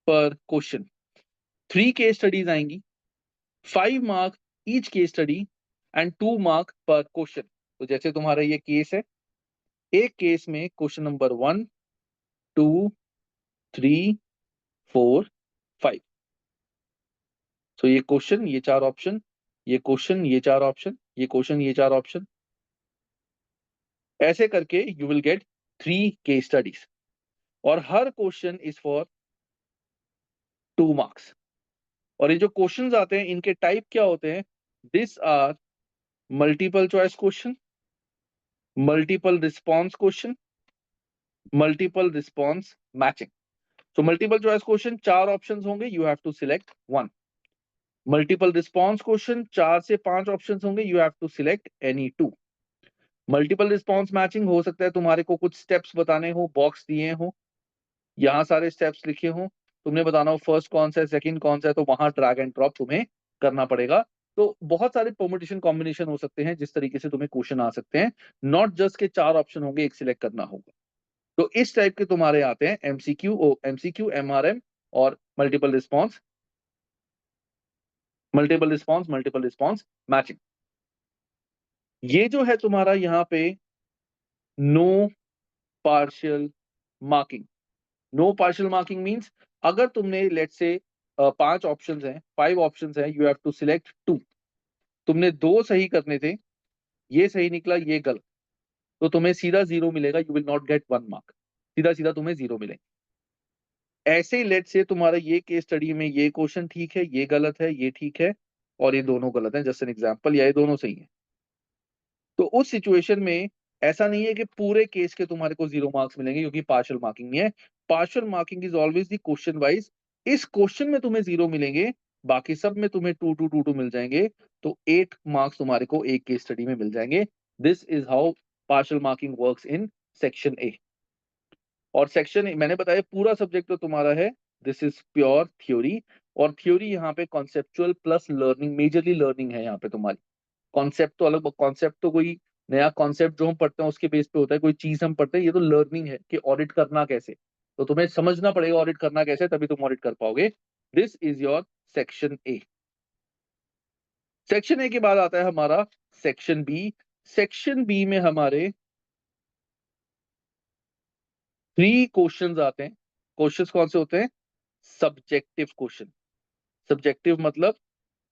पर क्वेश्चन। 3 केस स्टडीज आएंगी, 5 mark each case study, and 2 mark पर क्वेश्चन। तो जैसे तुम्हारा ये केस है, एक केस में क्वेश्चन नंबर 1, 2, 3, 4, 5। तो ये क्वेश्चन, ये 4 ऑप्शन, ये क्वेश्चन, ये 4 ऑप्शन, ये क्वेश्चन, ये 4 ऑप्शन, ऐसे करके you will gate 3 case studies, और हर क्वेश्चन इज फॉर 2 मार्क्स। और ये जो क्वेश्चंस आते हैं, इनके टाइप क्या होते हैं? This are multiple choice question, multiple response question, multiple response matching. So multiple choice question, 4 options होंगे, you have to select one. Multiple response question, 4 से 5 ऑप्शंस होंगे, you have to select any 2। Multiple response matching हो सकता है तुम्हारे को कुछ स्टेप्स बताने हो, बॉक्स दिए हो, यहाँ सारे स्टेप्स लिखे हो, तुमने बताना हो फर्स्ट कौन सा है, सेकंड कौन सा है, तो वहां ड्रैग एंड ड्रॉप तुम्हें करना पड़ेगा। तो बहुत सारे परमुटेशन कॉम्बिनेशन हो सकते हैं, जिस तरीके से तुम्हें क्वेश्चन आ सकते हैं। नॉट जस्ट के 4 ऑप्शन होंगे, एक सिलेक्ट करना होगा। तो इस टाइप के तुम्हारे आते हैं एमसीक्यू, एमआरएम, और मल्टीपल रिस्पॉन्स मैचिंग। ये जो है तुम्हारा यहाँ पे no partial marking. No partial marking means, अगर तुमने लेट से 5 ऑप्शंस हैं, 5 ऑप्शंस हैं, यू हैव टू सिलेक्ट 2। तुमने 2 सही करने थे, ये सही निकला, ये गलत, तो तुम्हें सीधा 0 मिलेगा, you will not gate 1 mark, सीधा सीधा तुम्हें 0 मिलेगा। ऐसे ही लेट से तुम्हारा ये केस स्टडी में ये क्वेश्चन ठीक है, ये गलत है, ये ठीक है, और ये दोनों गलत है, जस्ट एन एग्जाम्पल, या ये दोनों सही है। तो उस सिचुएशन में ऐसा नहीं है कि पूरे केस के तुम्हारे को 0 मार्क्स मिलेंगे, क्योंकि पार्शियल मार्किंग नहीं है। Partial marking is always the question wise. इस क्वेश्चन में तुम्हें 0 मिलेंगे, बाकी सब में तुम्हें 2 2 2 2 मिल जाएंगे, तो 8 मार्क्स तुम्हारे को एक केस स्टडी में मिल जाएंगे। This is how partial marking works in section A. और सेक्शन ए मैंने बताया पूरा सब्जेक्ट तो तुम्हारा है, दिस इज प्योर थ्योरी। और थ्योरी यहाँ पे conceptual plus learning, majorly learning है यहाँ पे तुम्हारी। कॉन्सेप्ट तो अलग, कॉन्सेप्ट तो कोई नया कॉन्सेप्ट जो हम पढ़ते हैं उसके बेस पे होता है, कोई चीज हम पढ़ते हैं, ये तो लर्निंग है कि ऑडिट करना कैसे। तो तुम्हें समझना पड़ेगा ऑडिट करना कैसे, तभी तुम ऑडिट कर पाओगे। This is your section A. Section A के बाद आता है हमारा सेक्शन बी। सेक्शन बी में हमारे 3 क्वेश्चंस आते हैं। क्वेश्चंस कौन से होते हैं? Subjective question. सब्जेक्टिव मतलब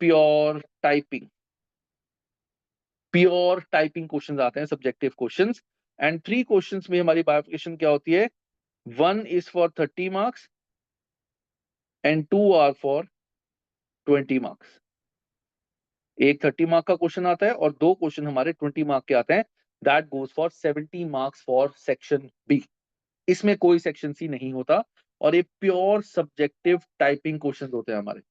pure typing, pure typing questions आते हैं, सब्जेक्टिव क्वेश्चंस। एंड 3 क्वेश्चंस में हमारी बाइफिकेशन क्या होती है? 1 is for 30 marks and 2 are for 20 marks। एक 30 मार्क का क्वेश्चन आता है और 2 क्वेश्चन हमारे 20 मार्क के आते हैं। That goes for 70 marks for section B. इसमें कोई सेक्शन सी नहीं होता और ये प्योर सब्जेक्टिव टाइपिंग क्वेश्चन होते हैं हमारे।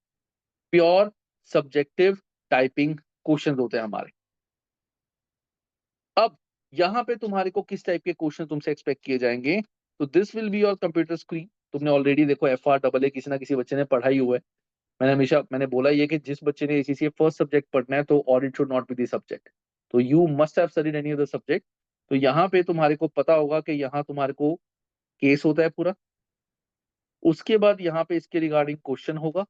प्योर सब्जेक्टिव टाइपिंग क्वेश्चन होते हैं हमारे। अब यहां पे तुम्हारे को किस टाइप के क्वेश्चन तुमसे एक्सपेक्ट किए जाएंगे? तो this will be your computer screen. तुमने ऑलरेडी देखो FR AA किसी ना किसी बच्चे ने पढ़ा ही हुआ है। मैंने बोला ये कि जिस बच्चे ने ACCA फर्स्ट सब्जेक्ट पढ़ना है तो audit should not be the subject. तो you must have studied any other subject. तो यहाँ पे तुम्हारे को पता होगा कि यहाँ तुम्हारे को केस होता है पूरा। उसके बाद यहाँ पे इसके रिगार्डिंग क्वेश्चन होगा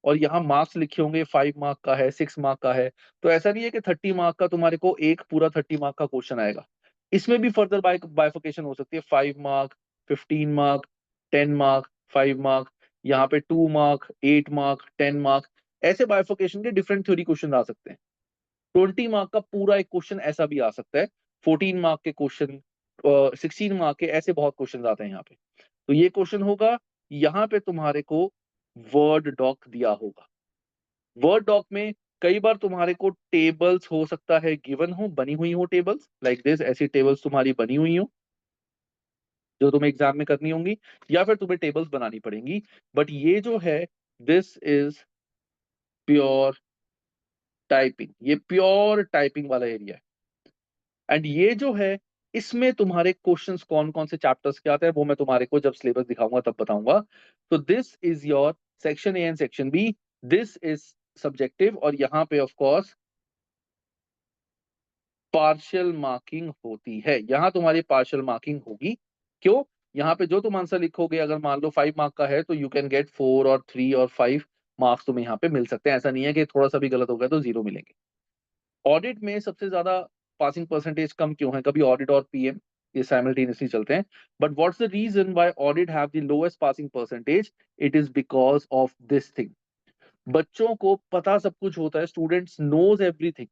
और यहाँ मार्क्स लिखे होंगे, 5 मार्क का है, 6 मार्क का है। तो ऐसा नहीं है कि 30 मार्क का तुम्हारे को एक पूरा 30 मार्क का क्वेश्चन आएगा। इसमें भी फर्दर बाइफिकेशन हो सकती है, 5 मार्क, 15 मार्क, 10 मार्क, 5 मार्क, यहाँ पे 2 मार्क, 8 मार्क, 10 मार्क। ऐसे बाइफिकेशन के डिफरेंट थ्योरी क्वेश्चन आ सकते हैं। 20 मार्क का पूरा एक क्वेश्चन ऐसा भी आ सकता है। 14 मार्क के क्वेश्चन, 16 मार्क के, ऐसे बहुत क्वेश्चन आते हैं यहाँ पे। तो ये क्वेश्चन होगा। यहाँ पे तुम्हारे को वर्ड डॉक दिया होगा। वर्ड डॉक में कई बार तुम्हारे को टेबल्स हो सकता है गिवन हो, बनी हुई हो टेबल्स लाइक दिस, ऐसी टेबल्स तुम्हारी बनी हुई हो जो तुम्हें एग्जाम में करनी होंगी, या फिर तुम्हें टेबल्स बनानी पड़ेंगी। बट ये जो है, दिस इज प्योर टाइपिंग, ये प्योर टाइपिंग वाला एरिया है। एंड ये जो है, इसमें तुम्हारे क्वेश्चंस कौन कौन से चैप्टर्स के आते हैं वो मैं तुम्हारे को जब सिलेबस दिखाऊंगा तब बताऊंगा। तो this is your section A and section B. This is subjective और यहाँ पे ऑफ कोर्स पार्शियल मार्किंग होती है। यहां तुम्हारी पार्शियल मार्किंग होगी। क्यों? यहाँ पे जो तुम आंसर लिखोगे, अगर मान लो 5 मार्क का है तो यू कैन गेट 4 और 3 और 5 मार्क्स तुम्हें यहाँ पे मिल सकते हैं। ऐसा नहीं है कि थोड़ा सा भी गलत हो गया तो 0 मिलेंगे। ऑडिट में सबसे ज्यादा पासिंग परसेंटेज कम क्यों है? कभी ऑडिट और PM ये साइमल्टेनियसली चलते हैं, but what's the reason why audit have the lowest passing percentage? It is because of this thing. बच्चों को पता सब कुछ होता है, students knows everything,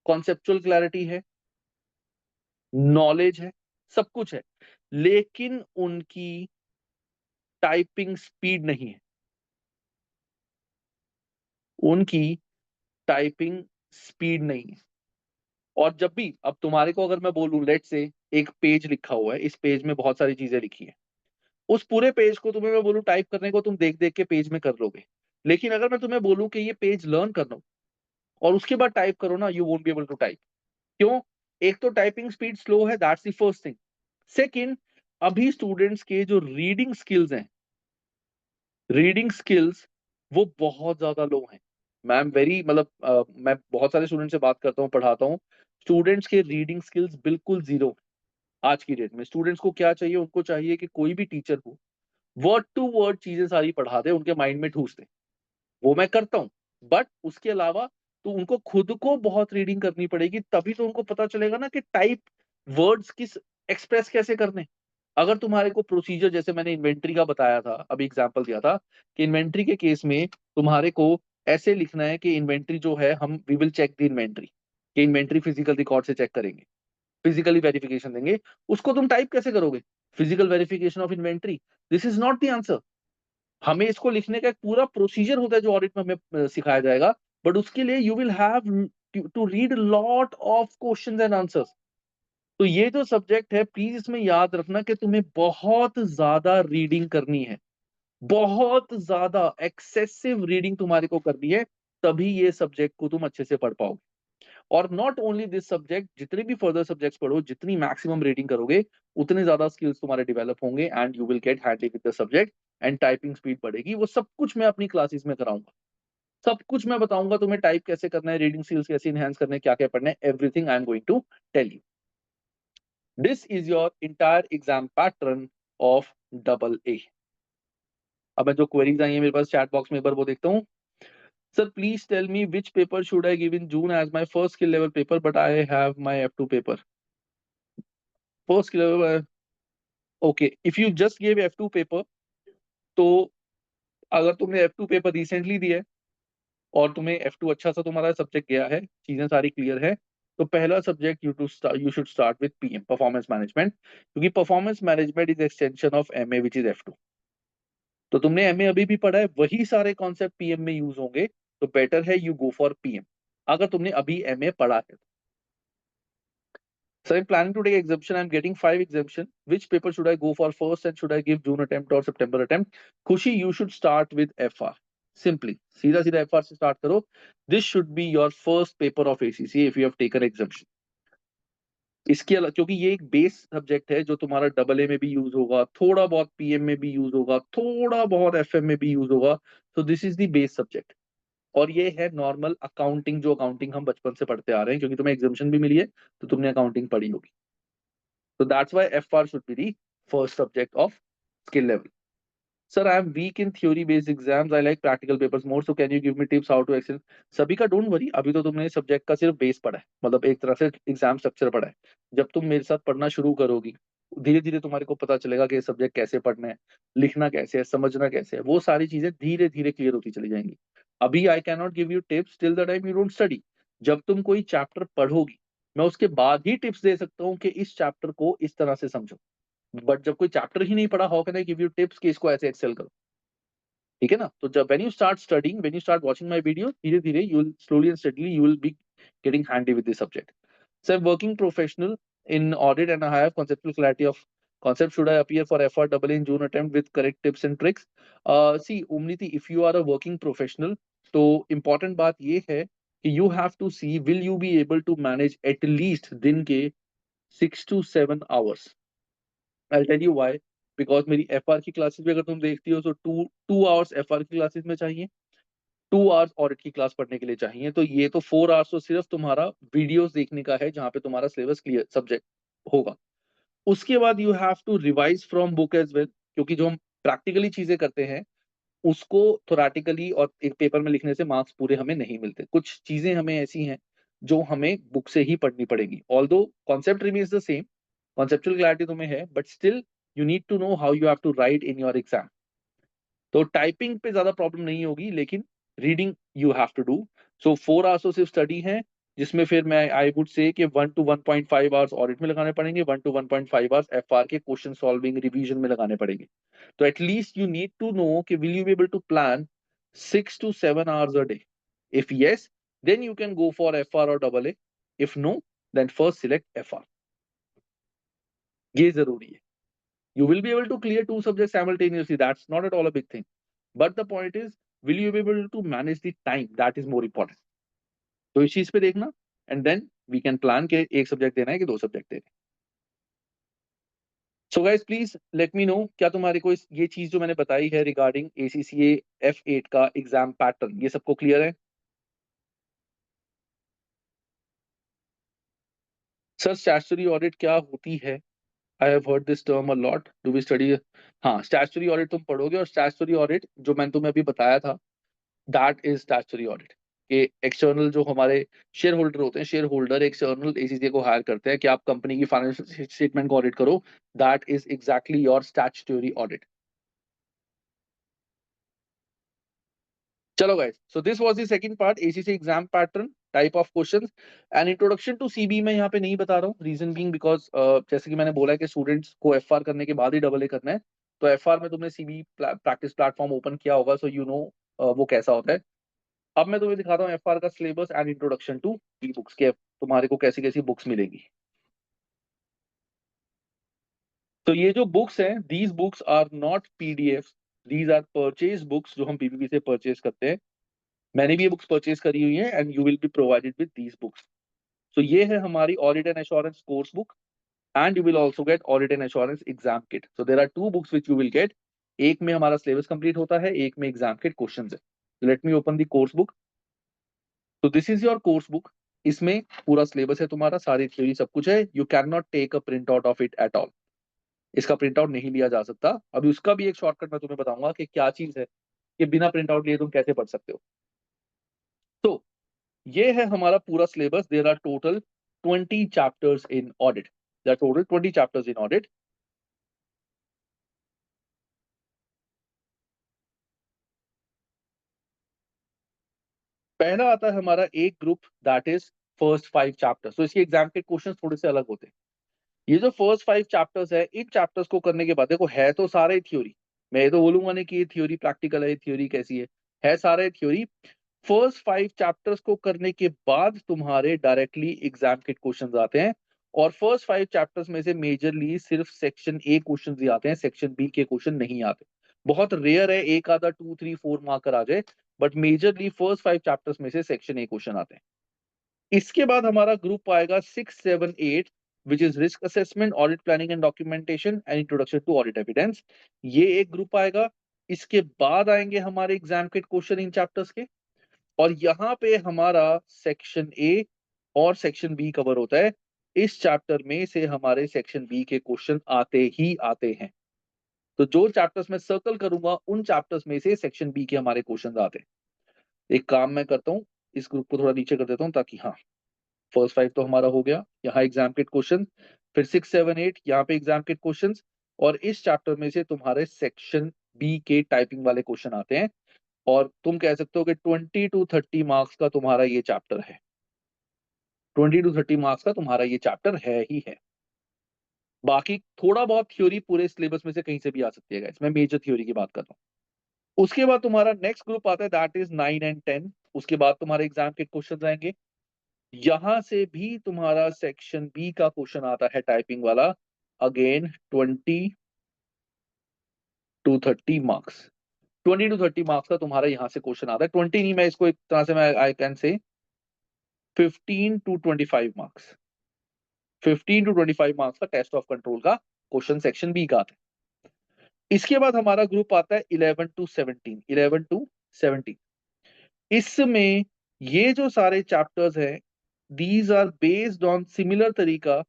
conceptual clarity है, नॉलेज है, सब कुछ है, लेकिन उनकी टाइपिंग स्पीड नहीं है। उनकी टाइपिंग स्पीड नहीं है। और जब भी अब तुम्हारे को अगर मैं बोलूं, लेट से एक पेज लिखा हुआ है, इस पेज में बहुत सारी चीजें लिखी है, उस पूरे पेज को तुम्हें मैं बोलूं टाइप करने को, तुम देख देख के पेज में कर लोगे। लेकिन अगर मैं तुम्हें बोलूं कि ये पेज लर्न कर लो और उसके बाद टाइप करो ना, you won't be able to type. क्यों? एक तो टाइपिंग स्पीड स्लो है, that's the first thing. Second, अभी स्टूडेंट्स के जो रीडिंग स्किल्स हैं, रीडिंग स्किल्स वो बहुत ज्यादा लो हैं। मैम वेरी मतलब मैं बहुत सारे स्टूडेंट से बात करता हूँ, पढ़ाता हूँ, स्टूडेंट्स के रीडिंग स्किल्स बिल्कुल जीरो। आज की डेट में स्टूडेंट्स को क्या चाहिए? उनको चाहिए कि कोई भी टीचर हो, वर्ड टू वर्ड चीजें सारी पढ़ा दे, उनके माइंड में ठूस दे। वो मैं करता हूँ, बट उसके अलावा तो उनको खुद को बहुत रीडिंग करनी पड़ेगी, तभी तो उनको पता चलेगा ना कि टाइप वर्ड्स किस एक्सप्रेस कैसे करने। अगर तुम्हारे को प्रोसीजर, जैसे मैंने इन्वेंट्री का बताया था, अभी एग्जांपल दिया था कि इन्वेंट्री के केस में तुम्हारे को ऐसे लिखना है कि इन्वेंट्री जो है, हम we will check the inventory, कि इन्वेंट्री फिजिकल रिकॉर्ड से चेक करेंगे, फिजिकली वेरिफिकेशन देंगे। उसको तुम टाइप कैसे करोगे? Physical verification of inventory, this is not the answer. हमें इसको लिखने का एक पूरा प्रोसीजर होता है जो ऑडिट में हमें सिखाया जाएगा, बट उसके लिए you will have to read lot of questions and answers. तो ये जो सब्जेक्ट है, प्लीज इसमें याद रखना कि तुम्हें बहुत ज्यादा रीडिंग करनी है, बहुत ज्यादा एक्सेसिव रीडिंग तुम्हारे को करनी है, तभी ये सब्जेक्ट को तुम अच्छे से पढ़ पाओगे। और नॉट ओनली दिस सब्जेक्ट, जितने भी फर्दर सब्जेक्ट्स पढ़ो, जितनी मैक्सिमम रीडिंग करोगे उतने ज्यादा स्किल्स तुम्हारे डेवलप होंगे and you will gate handy with the subject and typing speed बढ़ेगी। वो सब कुछ मैं अपनी क्लासेस में कराऊंगा, सब कुछ मैं बताऊंगा तुम्हें, टाइप कैसे करना है, रीडिंग स्किल्स कैसे इनहेंस करने हैं, क्या क्या पढ़ना है, everything I am going to tell you. This is your entire exam pattern of double A. अब मैं जो क्वेरीज आई है मेरे पास चैट बॉक्स में एक बार वो देखता हूँ। Sir, please tell me which paper should I give in June as my first skill level paper, but I have my F2 paper. First skill level, okay. If you just gave F2 paper, तो अगर तुमने F2 पेपर रिसेंटली दिया है और तुम्हें F2 अच्छा सा तुम्हारा सब्जेक्ट गया है, चीजें सारी क्लियर है, तो पहला subject you should start with PM, performance management, क्योंकि performance management is extension of MA which is F2। तो तुमने एमए अभी भी पढ़ा है, वही सारे कॉन्सेप्ट पीएम में यूज होंगे, तो बेटर है यू गो फॉर पीएम अगर तुमने अभी एमए पढ़ा है। So I'm planning to take exemption. I'm getting 5 exemption. Which paper should I go for first, and should I give June attempt or September attempt? Khushi, you should start with FR. Simply, सीधा सीधा FR से start करो. This should be your first paper of ACCA if you have taken exemption. इसके अलावा, क्योंकि ये एक बेस सब्जेक्ट है जो तुम्हारा डबल ए में भी यूज होगा, थोड़ा बहुत पीएम में भी यूज होगा, थोड़ा बहुत एफएम में भी यूज होगा, तो this is the base subject. और ये है नॉर्मल अकाउंटिंग, जो अकाउंटिंग हम बचपन से पढ़ते आ रहे हैं, क्योंकि तुम्हें एग्जामिशन भी मिली है तो तुमने अकाउंटिंग पढ़ी होगी। So that's why FR should be the first subject of skill level. Sir, I am weak in theory-based exams. I like practical papers more. So can you give me tips how to excel? सभी का डोंट वरी, अभी तो तुमने सब्जेक्ट का सिर्फ बेस पढ़ा है, मतलब एक तरह से एग्जाम स्ट्रक्चर पढ़ा है। जब तुम मेरे साथ पढ़ना शुरू करोगी, धीरे धीरे तुम्हारे को पता चलेगा कि ये सब्जेक्ट कैसे पढ़ना है, लिखना कैसे है, समझना कैसे है, वो सारी चीजें धीरे धीरे क्लियर होती चली जाएंगी। अभी I can not give you tips till the time you don't study. जब तुम कोई चैप्टर पढ़ोगी, मैं उसके बाद ही टिप्स दे सकता हूँ कि इस चैप्टर को इस तरह से समझो। बट जब कोई चैप्टर ही नहीं पढ़ा, how can I give you tips कि इसको ऐसे एक्सेल करो? ठीक है ना? तो जब when you start studying, when you start watching my video, धीरे धीरे you will slowly and steadily you will be getting handy with this subject. So I'm working professional in audit and I have conceptual clarity of concept. Should I appear for FR in June attempt with correct tips and tricks? See, Umniti, if you are a working professional, तो important बात ये है कि you have to see will you be able to manage at least दिन के 6 to 7 hours. I'll tell you why. Because मेरी FR की क्लासेस भी अगर तुम देखती हो तो टू आवर्स FR की क्लासेस में चाहिए, 2 आवर्स ऑडिट की क्लास पढ़ने के लिए चाहिए, तो ये तो 4 आवर्स तो सिर्फ तुम्हारा वीडियोस देखने का है जहां पे तुम्हारा सिलेबस क्लियर सब्जेक्ट होगा। उसके बाद you have to revise from book as well, क्योंकि जो हम प्रैक्टिकली चीजें करते हैं उसको थोराटिकली और एक पेपर में लिखने से मार्क्स पूरे हमें नहीं मिलते। कुछ चीजें हमें ऐसी हैं जो हमें बुक से ही पढ़नी पड़ेगी। Although concept remains the same, conceptual clarity तुम्हें है, but still you need to know how you have to write in your exam. तो टाइपिंग पे ज्यादा प्रॉब्लम नहीं होगी, लेकिन reading you have to do. So 4 hours तो सिर्फ स्टडी है, जिसमें फिर मैं आई वुड से कि 1 to 1.5 आवर्स ऑडिट में लगाने पड़ेंगे, 1 to 1.5 आवर्स एफआर के क्वेश्चन सॉल्विंग रिवीजन में लगाने पड़ेंगे। तो at least you need to know कि will you be able to plan 6 to 7 hours a day. If yes, then you can go for FR or double A. If no, then first select FR. ये जरूरी है। You will be able to clear 2 subjects simultaneously. That's not at all a big thing. But the point is, will you be able to manage the time? That is more important. तो इस चीज पे देखना, and then we can plan के एक सब्जेक्ट देना है कि 2 सब्जेक्ट देना है। So guys please let me know, क्या तुम्हारे को ये चीज जो मैंने बताई है रिगार्डिंग ACCA F8 का एग्जाम पैटर्न, ये सबको क्लियर है? सर स्टैट्यूटरी ऑडिट क्या होती है? I have heard this term a lot, do we study? हाँ, स्टैट्यूटरी ऑडिट तुम पढ़ोगे, और स्टैट्यूटरी ऑडिट जो मैंने तुम्हें अभी बताया था, दैट इज स्टैट्यूटरी ऑडिट। के एक्सटर्नल जो हमारे शेयर होल्डर होते हैं, शेयर होल्डर एक्सटर्नल ACCA को हायर करते हैं कि आप कंपनी की फाइनेंशियल स्टेटमेंट को ऑडिट करो। That is exactly your statutory audit. चलो guys, so this was the second part, ACCA exam pattern, type of questions and introduction to CB। मैं यहाँ पे नहीं बता रहा हूँ, रीजन बीइंग बिकॉज जैसे कि मैंने बोला है कि स्टूडेंट्स को FR करने के बाद ही डबल ए करना है, तो FR में तुमने CB प्रैक्टिस प्लेटफॉर्म ओपन किया होगा, सो यू नो वो कैसा होता है। अब मैं तुम्हें दिखाता हूँ FR का syllabus and introduction to e books के तुम्हारे को कैसी कैसी बुक्स मिलेगी। तो ये जो बुक्स हैं, these books are not PDF, these are purchase books जो हम बीबीपी से परचेज करते हैं। मैंने भी ये बुक्स परचेज करी हुई है and you will be provided with these books. So ये है हमारी audit and assurance course book and you will also get audit and assurance exam kit. So there are two books which you will get. एक में हमारा सिलेबस कंप्लीट होता है, एक में एग्जाम किट क्वेश्चन है। Let me open the course book. तो this is your course book. इसमें पूरा सिलेबस है तुम्हारा, सारी थ्योरी सब कुछ है। You can not take a print out of it at all. इसका प्रिंट आउट नहीं लिया जा सकता। अभी उसका भी एक शॉर्टकट मैं तुम्हें बताऊंगा कि क्या चीज है कि बिना प्रिंट आउट लिए तुम कैसे पढ़ सकते हो। तो ये है हमारा पूरा syllabus. There are total 20 chapters in audit. There are total 20 chapters in audit. पहला आता है हमारा एक group that is first 5 chapters. तो इसके एग्जाम के क्वेश्चंस थोड़े से अलग होते हैं। ये जो फर्स्ट 5 चैप्टर्स है, इन चैप्टर्स को करने के बाद देखो है तो सारे थ्योरी। मैं ये तो बोलूंगा नहीं कि ये थ्योरी प्रैक्टिकल है, थ्योरी कैसी है सारे थ्योरी। फर्स्ट 5 चैप्टर्स को करने के बाद तुम्हारे डायरेक्टली एग्जाम के क्वेश्चंस आते हैं। और फर्स्ट 5 चैप्टर्स में से मेजरली सिर्फ सेक्शन ए क्वेश्चंस ही आते हैं, सेक्शन बी के क्वेश्चन नहीं आते। बहुत रेयर है एक आधा 2 3 4 मार्कर आ जाए, बट मेजरली फर्स्ट 5 चैप्टर्स में से सेक्शन ए क्वेश्चन आते हैं। इसके बाद हमारा ग्रुप आएगा 6 7 8 which is risk assessment, audit planning and documentation and introduction to audit evidence. ये एक ग्रुप आएगा। इसके बाद आएंगे हमारे एग्जाम के क्वेश्चन इन चैप्टर्स के। और यहाँ पे हमारा सेक्शन ए और सेक्शन बी कवर होता है। इस चैप्टर में से हमारे सेक्शन बी के क्वेश्चन आते ही आते हैं। तो जो चैप्टर्स मैं सर्कल करूंगा उन चैप्टर्स में से सेक्शन बी के हमारे क्वेश्चन आते हैं। एक काम मैं करता हूँ, इस ग्रुप को थोड़ा नीचे कर देता हूँ ताकि हाँ, फर्स्ट 5 तो हमारा हो गया, यहाँ एग्जाम के क्वेश्चन। फिर 6 7 8 यहाँ पे एग्जाम के क्वेश्चन। और इस चैप्टर में से तुम्हारे सेक्शन बी के टाइपिंग वाले क्वेश्चन आते हैं। और तुम कह सकते हो कि 20 to 30 मार्क्स का तुम्हारा ये चैप्टर है। 20 to 30 मार्क्स का तुम्हारा ये चैप्टर है ही है। बाकी थोड़ा बहुत थ्योरी पूरे सिलेबस में से कहीं से भी आ सकती है, इसमें मेजर थ्योरी की बात कर रहा हूँ। उसके बाद तुम्हारा नेक्स्ट ग्रुप आता है दैट इज 9 एंड 10। उसके बाद तुम्हारे एग्जाम के क्वेश्चन आएंगे। यहां से भी तुम्हारा सेक्शन बी का क्वेश्चन आता है टाइपिंग वाला। Again 20 to 30 marks. 20 to 30 marks का तुम्हारा यहां से क्वेश्चन आता है। 20 नहीं, मैं इसको एक तरह से मैं I can say 15 to 25 marks. 15 to 25 marks का टेस्ट ऑफ कंट्रोल का क्वेश्चन सेक्शन बी का आता है। इसके बाद हमारा ग्रुप आता है 11 to 17। 11 to 17 इसमें ये जो सारे चैप्टर्स हैं, these are based on similar तरीका।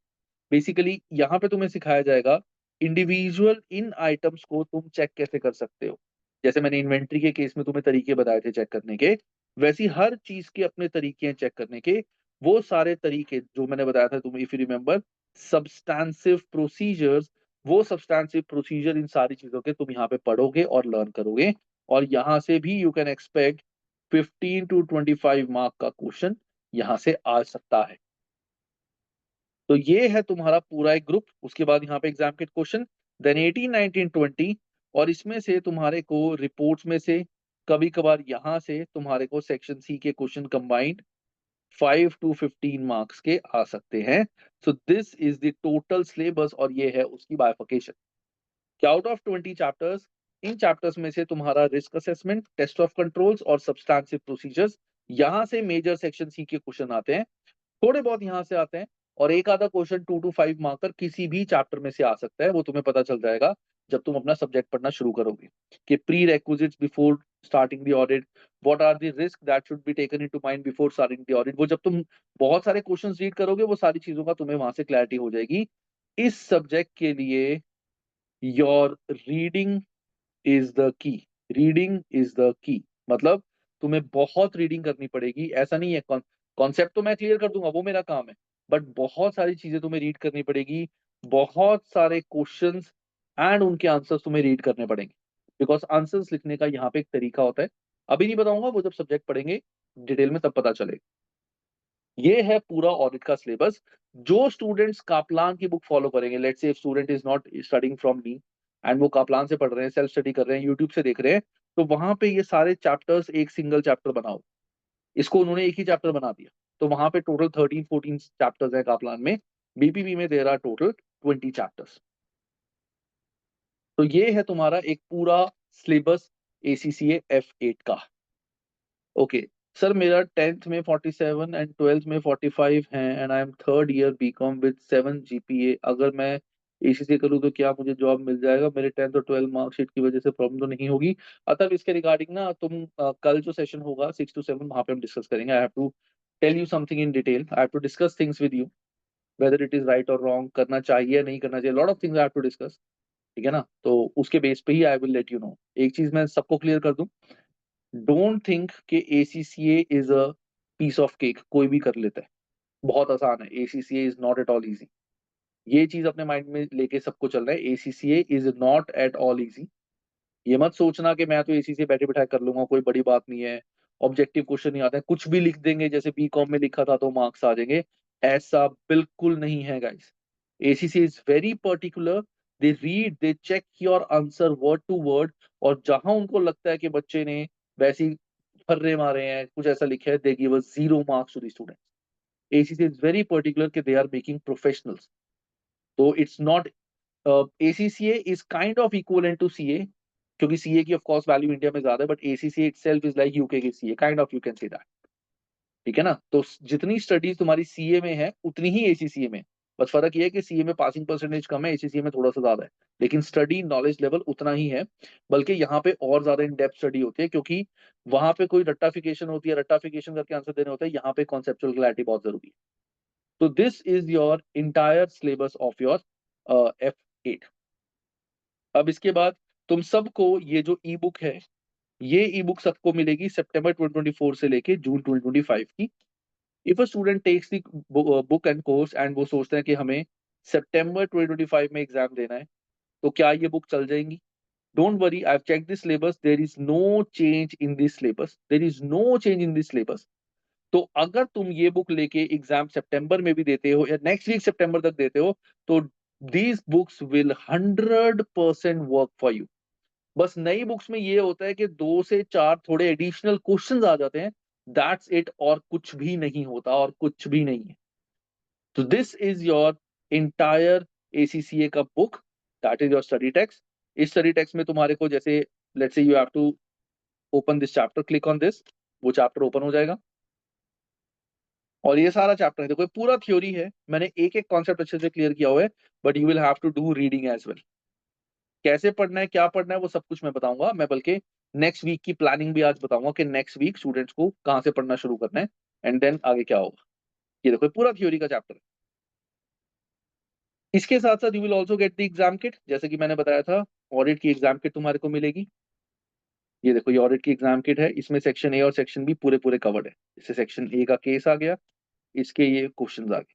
बेसिकली यहाँ पे तुम्हें सिखाया जाएगा इंडिविजुअल इन आइटम्स को तुम चेक कैसे कर सकते हो। जैसे मैंने इन्वेंट्री के केस में तुम्हें तरीके बताए थे चेक करने के, वैसी हर चीज के अपने तरीके हैं चेक करने के। वो सारे तरीके जो मैंने बताया था तुम्हें, इफ यू रिमेंबर, सब्सटैंसिव प्रोसीजर्स, वो सब्सटैंसिव प्रोसीजर इन सारी चीजों के तुम यहाँ पे पढ़ोगे और लर्न करोगे। और यहाँ से भी you can expect 15 to 25 mark का क्वेश्चन यहाँ से आ सकता है। तो ये है तुम्हारा पूरा एक ग्रुप। उसके बाद यहाँ पे एग्जाम के क्वेश्चन, देन 18 19 20। और इसमें से तुम्हारे को रिपोर्ट्स में से कभी कभार यहाँ से तुम्हारे को सेक्शन सी के क्वेश्चन कंबाइंड 5 to 15 मार्क्स के आ सकते हैं। So this is the total syllabus और ये है उसकी बाइफर्केशन कि आउट ऑफ 20 चैप्टर्स, इन चैप्टर्स में से तुम्हारा risk assessment, test of controls और सब्सटैंसिव प्रोसीजर्स, यहाँ से मेजर सेक्शन सी के क्वेश्चन आते हैं। थोड़े बहुत यहाँ से आते हैं। और एक आधा क्वेश्चन 2 to 5 मार्कर किसी भी चैप्टर में से आ सकता है। वो तुम्हें पता चल जाएगा जब तुम अपना सब्जेक्ट पढ़ना शुरू करोगे कि prerequisites before starting the audit, what are the risk that should be taken into mind before starting the audit. वो जब तुम बहुत सारे क्वेश्चंस रीड करोगे, वो सारी चीजों का तुम्हें वहां से क्लैरिटी हो जाएगी। इस सब्जेक्ट के लिए your reading is the key. Reading is the key मतलब तुम्हें बहुत रीडिंग करनी पड़ेगी। ऐसा नहीं है कॉन्सेप्ट तो मैं क्लियर कर दूंगा, वो मेरा काम है, बट बहुत सारी चीजें तुम्हें रीड करनी पड़ेगी। बहुत सारे क्वेश्चंस एंड उनके आंसर्स तुम्हें रीड करने पड़ेंगे, बिकॉज आंसर्स लिखने का यहाँ पे एक तरीका होता है। अभी नहीं बताऊंगा, वो जब सब्जेक्ट पढ़ेंगे डिटेल में तब पता चलेगा। ये है पूरा ऑडिट का सिलेबस। जो स्टूडेंट्स कापलान की बुक फॉलो करेंगे, let's say student is not studying from me and वो कापलान से पढ़ रहे हैं, सेल्फ स्टडी कर रहे हैं, यूट्यूब से देख रहे हैं, तो वहां पे ये सारे चैप्टर्स एक सिंगल चैप्टर बनाओ। इसको उन्होंने एक ही चैप्टर बना दिया। तो वहां पे टोटल 13 14 चैप्टर्स है कापलान में। बीपीपी में देर आर टोटल 20 चैप्टर्स। तो ये है तुम्हारा एक पूरा सिलेबस ACCA F8 का। ओके सर, मेरा 10th में 47 एंड 12th में 45 हैं and I am third year BCom with 7 GPA। अगर मैं ACCA करूँ तो क्या मुझे जॉब मिल जाएगा? मेरे 10th और 12 मार्कशीट की वजह से प्रॉब्लम तो नहीं होगी? अतः इसके रिगार्डिंग ना तुम कल जो सेशन होगा 6 to 7 वहां पे हम डिस्कस करेंगे। I have to tell you something in detail, I have to discuss things with you, whether it is right और रॉन्ग, करना चाहिए नहीं करना चाहिए, lot of things I have to discuss. ठीक है ना? तो उसके बेस पे ही I will let you know. एक चीज मैं सबको क्लियर कर दूं, डोंट थिंक कि ACCA is a piece of cake, कोई भी कर लेता है, बहुत आसान है। ACCA is not at all easy. ये चीज अपने माइंड में लेके सबको चल रहा है, ACCA is not at all easy. ये मत सोचना कि मैं तो ACCA बैठे बैठाए कर लूंगा, कोई बड़ी बात नहीं है, ऑब्जेक्टिव क्वेश्चन नहीं आते हैं, कुछ भी लिख देंगे जैसे BCom में लिखा था तो मार्क्स आ जाएंगे। ऐसा बिल्कुल नहीं है guys. ACCA is very particular. They read, they check your answer word to word, और जहां उनको लगता है कि बच्चे ने वैसी फर्रे मारे हैं, कुछ ऐसा लिखा है, they give a 0 marks to the student. ACCA is very particular कि दे आर मेकिंग प्रोफेशनल्स। तो it's not, ACCA is kind of equivalent to CA, क्योंकि CA की ऑफ कोर्स वैल्यू इंडिया में ज्यादा है, but ACCA itself is like UK की CA, kind of, you can say that. ठीक है ना? तो जितनी स्टडीज तुम्हारी CA में है उतनी ही ACCA में। बस फर्क ये है कि CA में पासिंग परसेंटेज कम है, ACCA में थोड़ा सा ज्यादा है, लेकिन स्टडी नॉलेज लेवल उतना ही है। बल्कि यहाँ पे और ज्यादा इन डेप्थ स्टडी होती है, क्योंकि वहां पे कोई रट्टाफिकेशन होती है, रट्टाफिकेशन करके आंसर देने होता है, यहाँ पे कॉन्सेप्चुअल क्लैरिटी बहुत जरूरी है। तो this is your entire syllabus of your F8। अब इसके बाद तुम सबको ये जो ई बुक है, ये ई बुक सबको मिलेगी सितंबर 2024 से लेके जून 2025 की। If a student takes the book and course and वो सोचते हैं कि हमें सितंबर 2025 में एग्जाम देना है, तो क्या ये बुक चल जाएंगी? Don't worry, I have check this syllabus, there is no change in this syllabus, there is no change in this syllabus. तो अगर तुम ये बुक लेके एग्जाम सितंबर में भी देते हो या नेक्स्ट वीक सितंबर तक देते हो, तो these books will 100% work for you. बस नई बुक्स में ये होता है कि 2 से 4 थोड़े एडिशनल क्वेश्चंस आ जाते हैं, दैट्स इट, और कुछ भी नहीं होता, और कुछ भी नहीं है। तो this is your entire ACCA का book, that is your study text. इस स्टडी टेक्स्ट में तुम्हारे को जैसे, let's say you have to open this chapter, click on this, वो चैप्टर ओपन हो जाएगा और ये सारा चैप्टर है, देखो ये पूरा थ्योरी है, मैंने एक एक कॉन्सेप्ट अच्छे से क्लियर किया हुआ है, but you will have to do reading as well. कैसे पढ़ना है, क्या पढ़ना है, वो सब कुछ मैं बताऊंगा। मैं बल्कि नेक्स्ट वीक की प्लानिंग भी आज बताऊंगा कि नेक्स्ट वीक स्टूडेंट्स को कहाँ से पढ़ना शुरू करना है एंड देन आगे क्या होगा। ये देखो ये पूरा थ्योरी का चैप्टर है। इसके साथ साथ you will also get the exam kit, जैसे कि मैंने बताया था, ऑडिट की एग्जाम किट तुम्हारे को मिलेगी। ये देखो ये ऑडिट की एग्जाम किट है, इसमें सेक्शन A और सेक्शन B पूरे पूरे कवर्ड है। इससे सेक्शन A का केस आ गया, इसके ये क्वेश्चंस आ गए।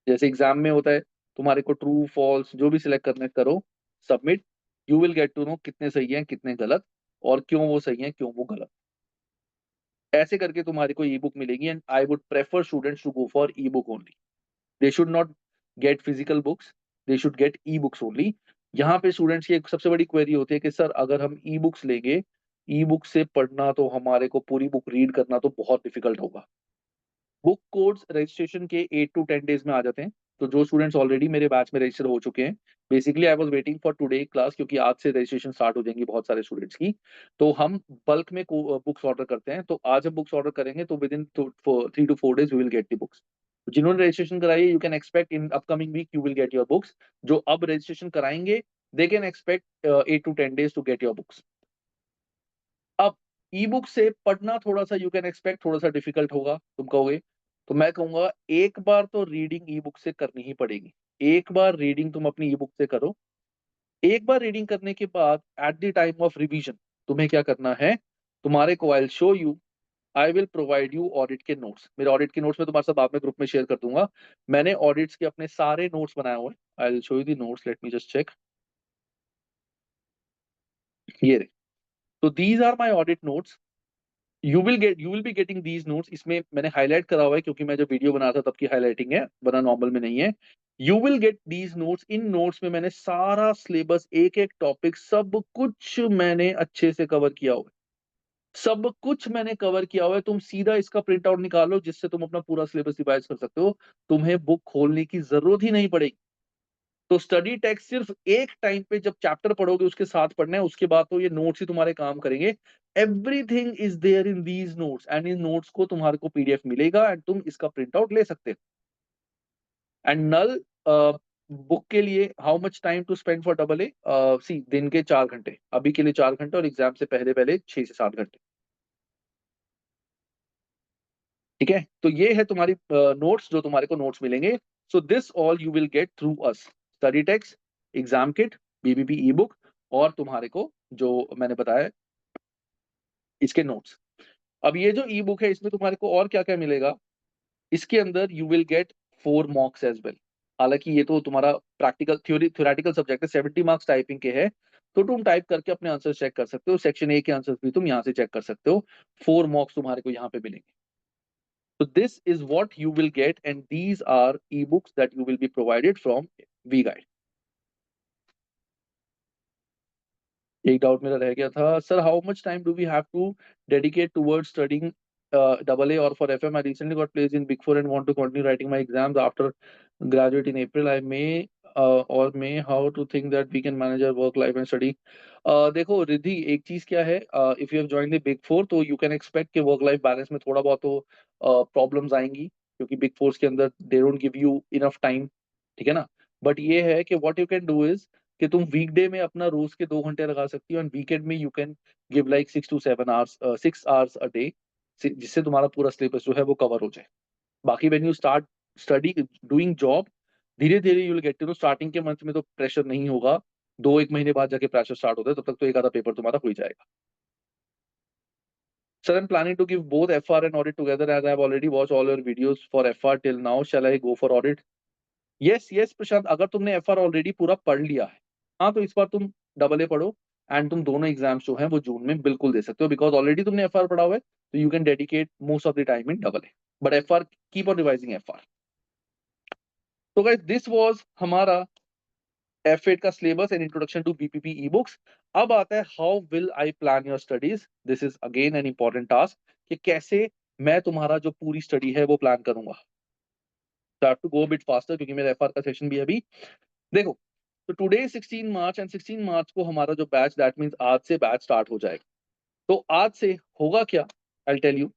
जैसे एग्जाम में होता है, तुम्हारे को ट्रू फॉल्स जो भी सिलेक्ट करने करो, submit, you will get to know कितने सही हैं कितने गलत, और क्यों वो सही हैं क्यों वो गलत। ऐसे करके तुम्हारे को ई बुक मिलेगी, and I would prefer students to go for e book only. They should not get physical books, they should get e books only. यहाँ पे स्टूडेंट्स की एक सबसे बड़ी क्वेरी होती है कि सर अगर हम ई बुक्स लेंगे, ई बुक से पढ़ना तो हमारे को पूरी बुक रीड करना तो बहुत डिफिकल्ट होगा। बुक कोड्स रजिस्ट्रेशन के 8 to 10 डेज में आ जाते हैं। तो जो स्टूडेंट्स ऑलरेडी मेरे बैच में रजिस्टर हो चुके हैं, basically I was waiting for today class, क्योंकि आज से रजिस्ट्रेशन स्टार्ट हो जाएंगी बहुत सारे स्टूडेंट्स की। तो हम बल्क में बुक्स ऑर्डर करते हैं, तो आज हम बुक्स ऑर्डर करेंगे तो within 3 to 4 days we will get the books. जिन्होंने रजिस्ट्रेशन कराई है, you can expect in upcoming week you will get your books. जो अब रजिस्ट्रेशन कराएंगे, they can expect 8 to 10 days to get your books. अब ई बुक से पढ़ना थोड़ा सा यू कैन एक्सपेक्ट थोड़ा सा डिफिकल्ट होगा, तुम कहोगे। तो मैं कहूंगा एक बार तो रीडिंग ई बुक से करनी ही पड़ेगी। एक बार रीडिंग तुम अपनी ई बुक से करो। एक बार रीडिंग करने के बाद at the time of revision तुम्हें क्या करना है, तुम्हारे को I will show you, I will provide you audit के नोट्स। मेरे ऑडिट के नोट्स में तुम्हारे साथ बाद में ग्रुप में शेयर कर दूंगा। मैंने ऑडिट्स के अपने सारे नोट्स बनाए हुए हैं, I will show you the notes, let me just check. ये रहे। तो these are my audit notes, you will be getting these notes. इसमें मैंने हाईलाइट करा हुआ है क्योंकि मैं जब वीडियो बना था तब की हाईलाइटिंग है, वरना नॉर्मल में नहीं है। You will get these notes, in notes में मैंने सारा सिलेबस, एक एक टॉपिक, सब कुछ मैंने अच्छे से कवर किया हुआ है। सब कुछ मैंने कवर किया हुआ है, तुम सीधा इसका प्रिंट आउट निकालो जिससे तुम अपना पूरा सिलेबस रिवाइज कर सकते हो। तुम्हें बुक खोलने की जरूरत ही नहीं पड़ेगी। तो स्टडी टेक्स्ट सिर्फ एक टाइम पे जब चैप्टर पढ़ोगे उसके साथ पढ़ना है, उसके बाद तो ये नोट्स ही तुम्हारे काम करेंगे। Everything is there in these notes, and in notes को तुम्हारे को पीडीएफ मिलेगा एंड तुम इसका प्रिंट आउट ले सकते हो। एंड नल बुक के लिए how much time to spend for double A, सी दिन के 4 घंटे, अभी के लिए 4 घंटे, और एग्जाम से पहले पहले 6 से 7 घंटे। ठीक है, तो ये है तुम्हारी नोट्स, जो तुम्हारे को नोट्स मिलेंगे। So this all you will get through us, study text, exam kit, BBP E book, और तुम्हारे को जो मैंने बताया इसके नोट्स। अब ये जो ई बुक है इसमें तुम्हारे को और क्या क्या मिलेगा, इसके अंदर you will get 4 mocks as well. हालांकि ये तो तुम्हारा प्रैक्टिकल थ्योरेटिकल सब्जेक्ट है, 70 मार्क्स टाइपिंग के है, तो तुम टाइप करके अपने आंसर चेक कर सकते हो, सेक्शन ए के आंसर भी तुम यहाँ से चेक कर सकते हो। 4 मॉक्स तुम्हारे को यहाँ पे मिलेंगे। So this is what you will get, and these are ebooks that you will be provided from VGuide. एक डाउट मेरा रह गया था sir, how much time do we have to dedicate towards studying double A or for FM? I recently got placed in Big Four and want to continue writing my exams after graduate in April. I may or may how to think that we can manage our work life and study. देखो रिद्धि, एक चीज क्या है, if you have join the big four तो यू कैन एक्सपेक्ट कि वर्क लाइफ बैलेंस में थोड़ा बहुत तो प्रॉब्लम्स आएंगी, क्योंकि बिग फोर्स के अंदर they don't give you enough time. ठीक है ना? बट ये है कि what you can do is कि तुम वीकडे में अपना रोज के 2 घंटे लगा सकती हो, एंड वीकेंड में you can give like 6 to 7 hours, 6 hours a day, जिससे तुम्हारा पूरा सिलेबस जो है वो कवर हो जाए। बाकी when you start study doing job, धीरे धीरे you will get to know, starting के मंथ में तो प्रेशर नहीं होगा, 2-1 महीने बाद जाके प्रेशर स्टार्ट होता है, तब तक तो एक आधा पेपर तुम्हारा हो ही जाएगा। Sir, I'm planning to give both FR and audit together as I've already watched all your videos for FR till now. Shall I go for audit? Yes, yes, प्रशांत, अगर तुमने FR ऑलरेडी पूरा पढ़ लिया है, हाँ, तो इस बार तुम डबल ए पढ़ो, एंड तुम दोनों एग्जाम्स जो हैं वो जून में बिल्कुल दे सकते हो, बिकॉज ऑलरेडी तुमने FR पढ़ा हुआ है, तो you can dedicate most of the time in double A, but FR, keep on revising FR। तो गाइस, दिस वाज हमारा F8 का syllabus and introduction to BPP e books. अब आता है how will I plan your studies. This is again an important task कि कैसे मैं तुम्हारा जो पूरी स्टडी है वो प्लान करूंगा। So I have to go a bit faster क्योंकि मेरा एफआर का सेशन भी है अभी। देखो, तो टुडे 16 मार्च, एंड 16 मार्च को हमारा जो बैच, दैट मींस आज से बैच स्टार्ट हो जाएगा। तो आज से होगा क्या, आई टेल यू।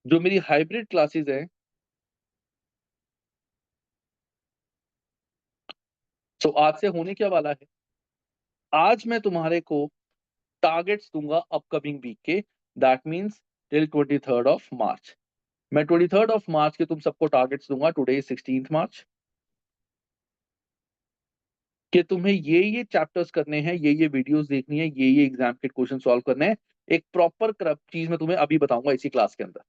जो मेरी हाइब्रिड क्लासेस हैं, तो आज से होने क्या वाला है, आज मैं तुम्हारे को टारगेट्स दूंगा अपकमिंग वीक के, that means till 23rd of March। मैं 23rd of March के तुम सबको टारगेट्स दूंगा, टुडे 16 मार्च, कि तुम्हें ये चैप्टर्स करने हैं, ये वीडियोस देखनी है, ये एग्जाम के क्वेश्चन सॉल्व करने हैं। एक प्रॉपर चीज मैं तुम्हें अभी बताऊंगा इसी क्लास के अंदर।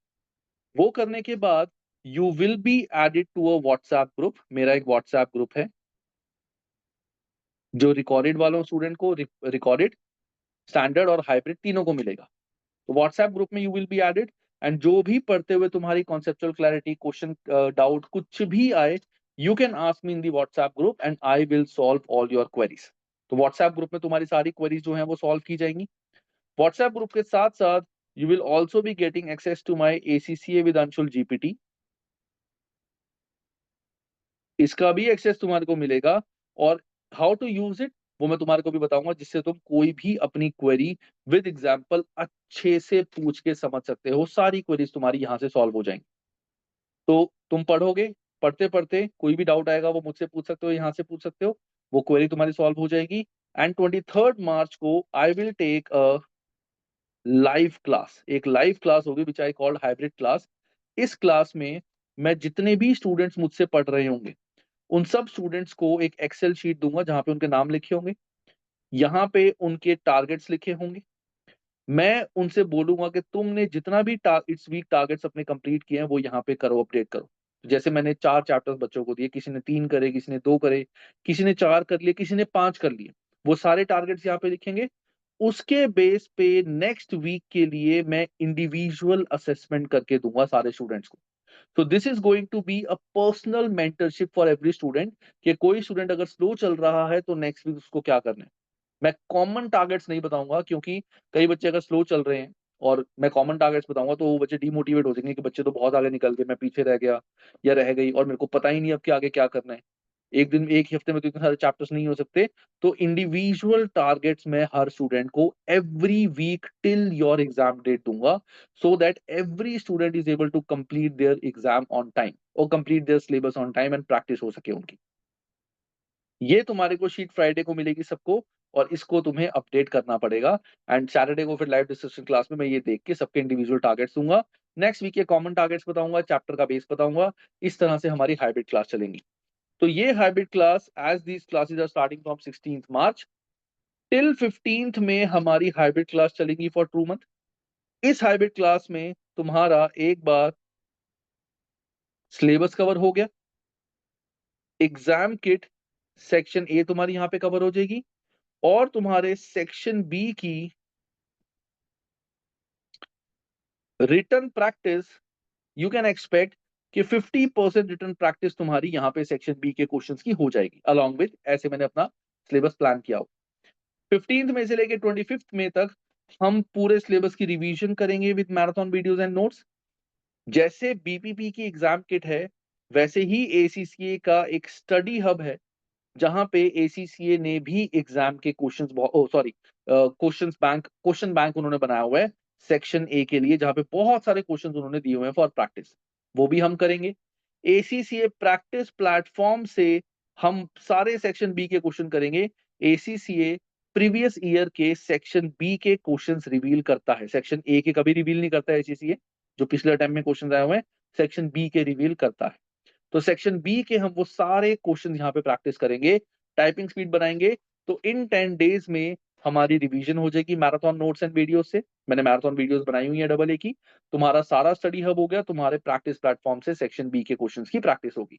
वो करने के बाद you will be added to a WhatsApp group. मेरा एक व्हाट्सएप ग्रुप है जो रिकॉर्डेड वालों स्टूडेंट को, रिकॉर्डेड, स्टैंडर्ड और हाइब्रिड तीनों को मिलेगा। तो व्हाट्सएप ग्रुप में you will be added, and जो भी पढ़ते हुए तुम्हारी कॉन्सेप्चुअल क्लैरिटी, क्वेश्चन डाउट कुछ भी आए, you can ask me in the WhatsApp group and I will solve all your queries. तो व्हाट्सएप ग्रुप में तुम्हारी सारी क्वेरीज जो हैं वो सॉल्व की जाएंगी। व्हाट्सएप ग्रुप के साथ साथ you will also be getting access to my ACCA with Anshul GPT। इसका भी एक्सेस तुम्हारे को मिलेगा, और हाउ टू यूज इट वो मैं तुम्हारे को भी बताऊंगा, जिससे तुम कोई भी अपनी क्वेरी विद एग्जांपल अच्छे से पूछ के समझ सकते हो। सारी क्वेरीज तुम्हारी यहाँ से सॉल्व हो जाएंगी। तो तुम पढ़ोगे, पढ़ते पढ़ते कोई भी डाउट आएगा वो मुझसे पूछ सकते हो, यहाँ से पूछ सकते हो, वो क्वेरी तुम्हारी सॉल्व हो जाएगी। एंड 23rd March को I will take a live class, एक लाइव क्लास होगी which I called hybrid class. इस क्लास में मैं जितने भी स्टूडेंट्स मुझसे पढ़ रहे होंगे उन सब स्टूडेंट्स को एक एक्सेल शीट दूंगा जहां पे उनके नाम लिखे होंगे, यहाँ पे उनके टारगेट्स लिखे होंगे। मैं उनसे बोलूंगा कि तुमने जितना भी इस वीक टारगेट्स अपने कंप्लीट किए हैं वो यहाँ पे करो, अपडेट करो। जैसे मैंने 4 चैप्टर्स बच्चों को दिए, किसी ने 3 करे, किसी ने 2 करे, किसी ने 4 कर लिए, किसी ने 5 कर लिए, वो सारे टारगेट्स यहाँ पे लिखेंगे। उसके बेस पे नेक्स्ट वीक के लिए मैं इंडिविजुअल असेसमेंट करके दूंगा सारे स्टूडेंट्स को। तो this is going to be a personal mentorship for every student, कि कोई स्टूडेंट अगर स्लो चल रहा है तो नेक्स्ट वीक उसको क्या करना है। मैं कॉमन टारगेट्स नहीं बताऊंगा, क्योंकि कई बच्चे अगर स्लो चल रहे हैं और मैं कॉमन टारगेट्स बताऊंगा तो वो बच्चे डिमोटिवेट हो जाएंगे कि बच्चे तो बहुत आगे निकल गए, मैं पीछे रह गया या रह गई और मेरे को पता ही नहीं अब कि आगे क्या करना है। एक दिन एक हफ्ते में तो इतने सारे चैप्टर्स नहीं हो सकते, तो इंडिविजुअल टारगेट्स मैं हर स्टूडेंट को every week till your exam date दूंगा, so that every student is able to complete their exam on time और complete their syllabus on time and practice हो सके उनकी। ये तुम्हारे को शीट फ्राइडे को मिलेगी सबको, और इसको तुम्हें अपडेट करना पड़ेगा, एंड सैटरडे को फिर लाइव डिस्कशन क्लास में मैं ये देख के सबके इंडिविजुअल टारगेट्स दूंगा। नेक्स्ट वीक के कॉमन टारगेट्स बताऊंगा, चैप्टर का बेस बताऊंगा। इस तरह से हमारी हाइब्रिड क्लास चलेंगी। तो ये hybrid class, as these classes are starting from 16th March till 15th में हमारी हाइब्रिड क्लास चलेंगी फॉर 2 मंथ। इस हाइब्रिड क्लास में तुम्हारा एक बार सिलेबस कवर हो गया, एग्जाम किट सेक्शन ए तुम्हारी यहां पे कवर हो जाएगी, और तुम्हारे सेक्शन बी की return practice you can expect कि 50% रिटर्न प्रैक्टिस तुम्हारी यहां पे सेक्शन बी के क्वेश्चंस की हो जाएगी, अलॉन्ग विद, ऐसे मैंने अपना सिलेबस प्लान किया हो। 15th में से लेके 25th में तक हम पूरे सिलेबस की रिवीजन करेंगे with marathon videos and notes. जैसे बीपीपी की एग्जाम किट है, वैसे ही एसीसीए का एक स्टडी हब है, जहां पे एसीसीए ने भी एग्जाम के क्वेश्चंस, सॉरी, क्वेश्चन बैंक उन्होंने बनाया हुआ है सेक्शन ए के लिए, जहां पे बहुत सारे क्वेश्चंस उन्होंने दिए हुए हैं फॉर प्रैक्टिस, वो भी हम करेंगे। एसीसीए प्रैक्टिस प्लेटफॉर्म से हम सारे सेक्शन बी के क्वेश्चन करेंगे। एसीसीए प्रीवियस ईयर के सेक्शन बी के क्वेश्चंस रिवील करता है, सेक्शन ए के कभी रिवील नहीं करता है एसीसीए, जो पिछले टाइम में क्वेश्चन आए हुए हैं सेक्शन बी के रिवील करता है। तो सेक्शन बी के हम वो सारे क्वेश्चन यहाँ पे प्रैक्टिस करेंगे, टाइपिंग स्पीड बनाएंगे। तो इन 10 days में हमारी रिवीजन हो जाएगी मैराथन नोट्स एंड वीडियोस से। मैंने मैराथन वीडियोस बनाई हुई है डबल ए की। तुम्हारा सारा स्टडी हब हो गया, तुम्हारे प्रैक्टिस प्लेटफॉर्म से सेक्शन बी के क्वेश्चंस की प्रैक्टिस होगी।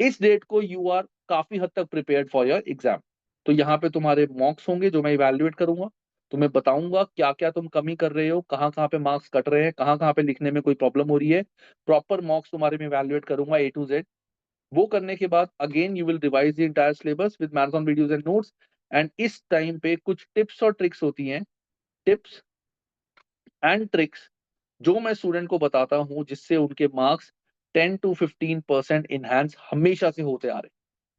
इस डेट को यू आर काफी हद तक प्रिपेयर्ड फॉर योर एग्जाम। तो यहाँ पे तुम्हारे मॉक्स होंगे जो मैं इवेल्युएट करूंगा, तुम्हें बताऊंगा क्या क्या तुम कमी कर रहे हो, कहाँ पे मार्क्स कट रहे हैं, कहाँ पे लिखने में कोई प्रॉब्लम हो रही है। प्रॉपर मॉक्स तुम्हारे में इवेल्युएट करूंगा ए टू जेड। वो करने के बाद again you will revise the entire syllabus with marathon videos and notes. And इस टाइम पे कुछ टिप्स और ट्रिक्स होती हैं, टिप्स एंड ट्रिक्स जो मैं स्टूडेंट को बताता हूं, जिससे उनके मार्क्स 10 to 15% इनहैंस हमेशा से होते आ रहे हैं।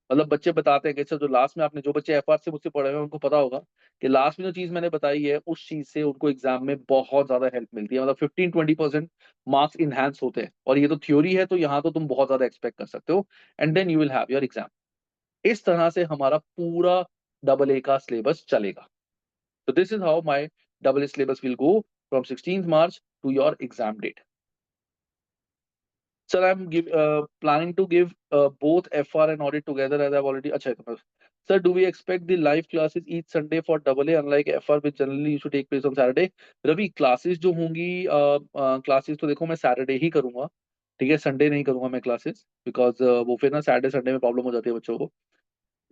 मतलब बच्चे बताते हैं कि सर, जो लास्ट में आपने, जो बच्चे एफआर से मुझसे पढ़े हुए हैं उनको पता होगा कि लास्ट में जो चीज मैंने बताई है उस चीज से उनको एग्जाम में बहुत ज्यादा हेल्प मिलती है। मतलब 15-20% मार्क्स इनहैंस होते हैं, और ये तो थ्योरी है, तो यहाँ तो तुम बहुत ज्यादा एक्सपेक्ट कर सकते हो, and then you will have your exam. इस तरह से हमारा पूरा डबल ए का सिलेबस चलेगा। तो this is how my double A syllabus will go from 16th March to your exam date. Sir, planning to give both FR and audit together, as I've already. अच्छा, तो sir, do we expect the live classes each Sunday for double A, unlike FR, which generally used to take place on Saturday? Ravi, classes जो होंगी, क्लासेस तो देखो मैं सैटरडे ही करूंगा, ठीक है, संडे नहीं करूंगा मैं क्लासेस, बिकॉज वो फिर ना सैटरडे संडे में प्रॉब्लम हो जाती है बच्चों को।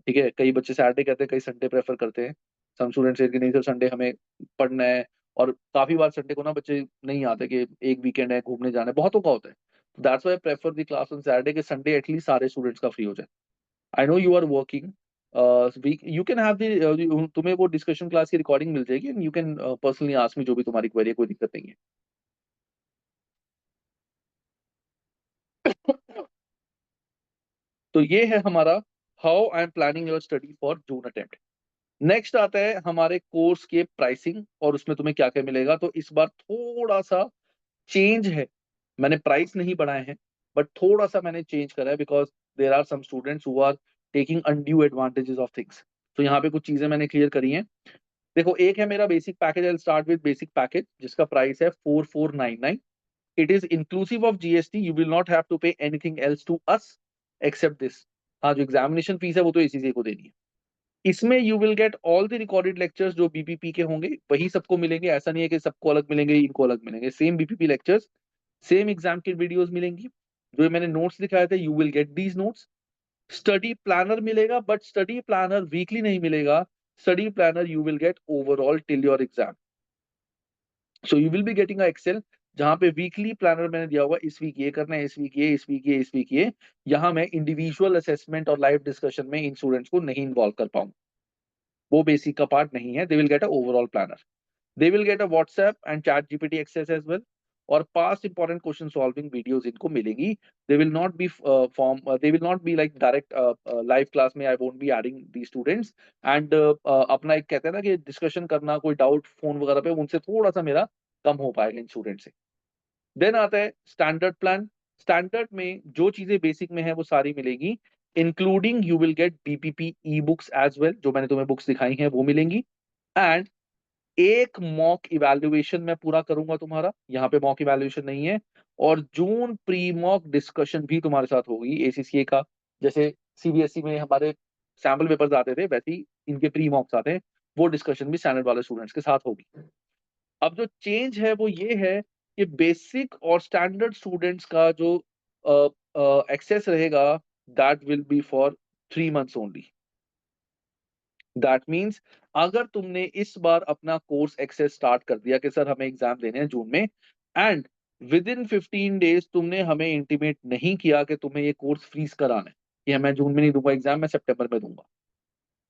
ठीक है, कई बच्चे सैटरडे कहते हैं, कई संडे प्रेफर करते हैं। सम स्टूडेंट्स कि नहीं सर, संडे हमें पढ़ना है। और काफी बार संडे को ना बच्चे नहीं आते कि एक वीकेंड है, घूमने जाना है, बहुतों का होता है। That's why prefer the class on Saturday, कि संडे एटलीस्ट सारे स्टूडेंट्स का फ्री हो जाए। I know you are working, you can have the, तुम्हें वो डिस्कशन क्लास की रिकॉर्डिंग मिल जाएगी, and you can personally ask me जो भी तुम्हारी क्वेरी है, कोई दिक्कत नहीं है। तो ये है हमारा how I am planning your study for June attempt. Next आता है हमारे कोर्स के प्राइसिंग, और उसमें तुम्हें क्या क्या मिलेगा। तो इस बार थोड़ा सा चेंज है, मैंने प्राइस नहीं बढ़ाए हैं, बट थोड़ा सा मैंने चेंज करा है, because there are some students who are taking undue advantages of things. तो यहाँ पे कुछ चीजें मैंने क्लियर करी हैं। देखो, एक है मेरा basic package, I start with basic package, जिसका प्राइस है 4499। It is inclusive of GST, you will not have to pay anything else to us except this. हाँ, जो एग्जामिनेशन फीस है वो तो एसीसी को देनी है। इसमें you will get all the recorded lectures जो बीपीपी के होंगे, वही सबको मिलेंगे। ऐसा नहीं है कि सबको अलग मिलेंगे, इनको अलग मिलेंगे, same BPP lectures, same exam की वीडियोस मिलेंगी। जो मैंने नोट्स दिखाए थे, you will get these notes. Study planner मिलेगा, बट स्टडी प्लानर वीकली नहीं मिलेगा। Study planner you will get overall till your exam. So you will be getting a excel, जहां पे वीकली प्लानर मैंने दिया हुआ, इस वीक ये करना है, इस वीक ये, इस वीक ये, इस वीक ये। यहाँ मैं इंडिविजुअल असेसमेंट और लाइव डिस्कशन में इन स्टूडेंट्स को नहीं इन्वॉल्व कर पाऊंगा, वो बेसिक का पार्ट नहीं है। They will get a overall planner, they will get a WhatsApp and chat GPT access as well. और past important question solving videos इनको मिलेंगी. They will not be they will not be like direct live class में. I won't be adding the students. And अपना एक कहते हैं ना कि डिस्कशन करना, कोई डाउट फोन वगैरह पे, उनसे थोड़ा सा मेरा कम हो पाएगा इन स्टूडेंट से. देन आता है स्टैंडर्ड प्लान. स्टैंडर्ड में जो चीजें बेसिक में है वो सारी मिलेगी, including you will get BPP e books as well. जो मैंने तुम्हें बुक्स दिखाई हैं वो मिलेंगी. एंड एक मॉक इवैल्यूएशन मैं पूरा करूंगा तुम्हारा. यहाँ पे मॉक इवैल्यूएशन नहीं है. और जून प्री मॉक डिस्कशन भी तुम्हारे साथ होगी एसीसीए का. जैसे सीबीएसई में हमारे सैम्पल पेपर्स आते थे, वैसे ही इनके प्री मॉक्स आते हैं. वो डिस्कशन भी स्टैंडर्ड वाले स्टूडेंट्स के साथ होगी. अब जो चेंज है वो ये है कि बेसिक और स्टैंडर्ड स्टूडेंट्स का जो एक्सेस रहेगा, that will be for 3 months only. That means अगर तुमने इस बार अपना कोर्स एक्सेस स्टार्ट कर दिया कि सर हमें एग्जाम देने हैं जून में, एंड विद इन 15 days तुमने हमें इंटीमेट नहीं किया कि तुम्हें ये कोर्स फ्रीज कराना है, कि मैं जून में नहीं दूंगा एग्जाम, मैं सितंबर में दूंगा,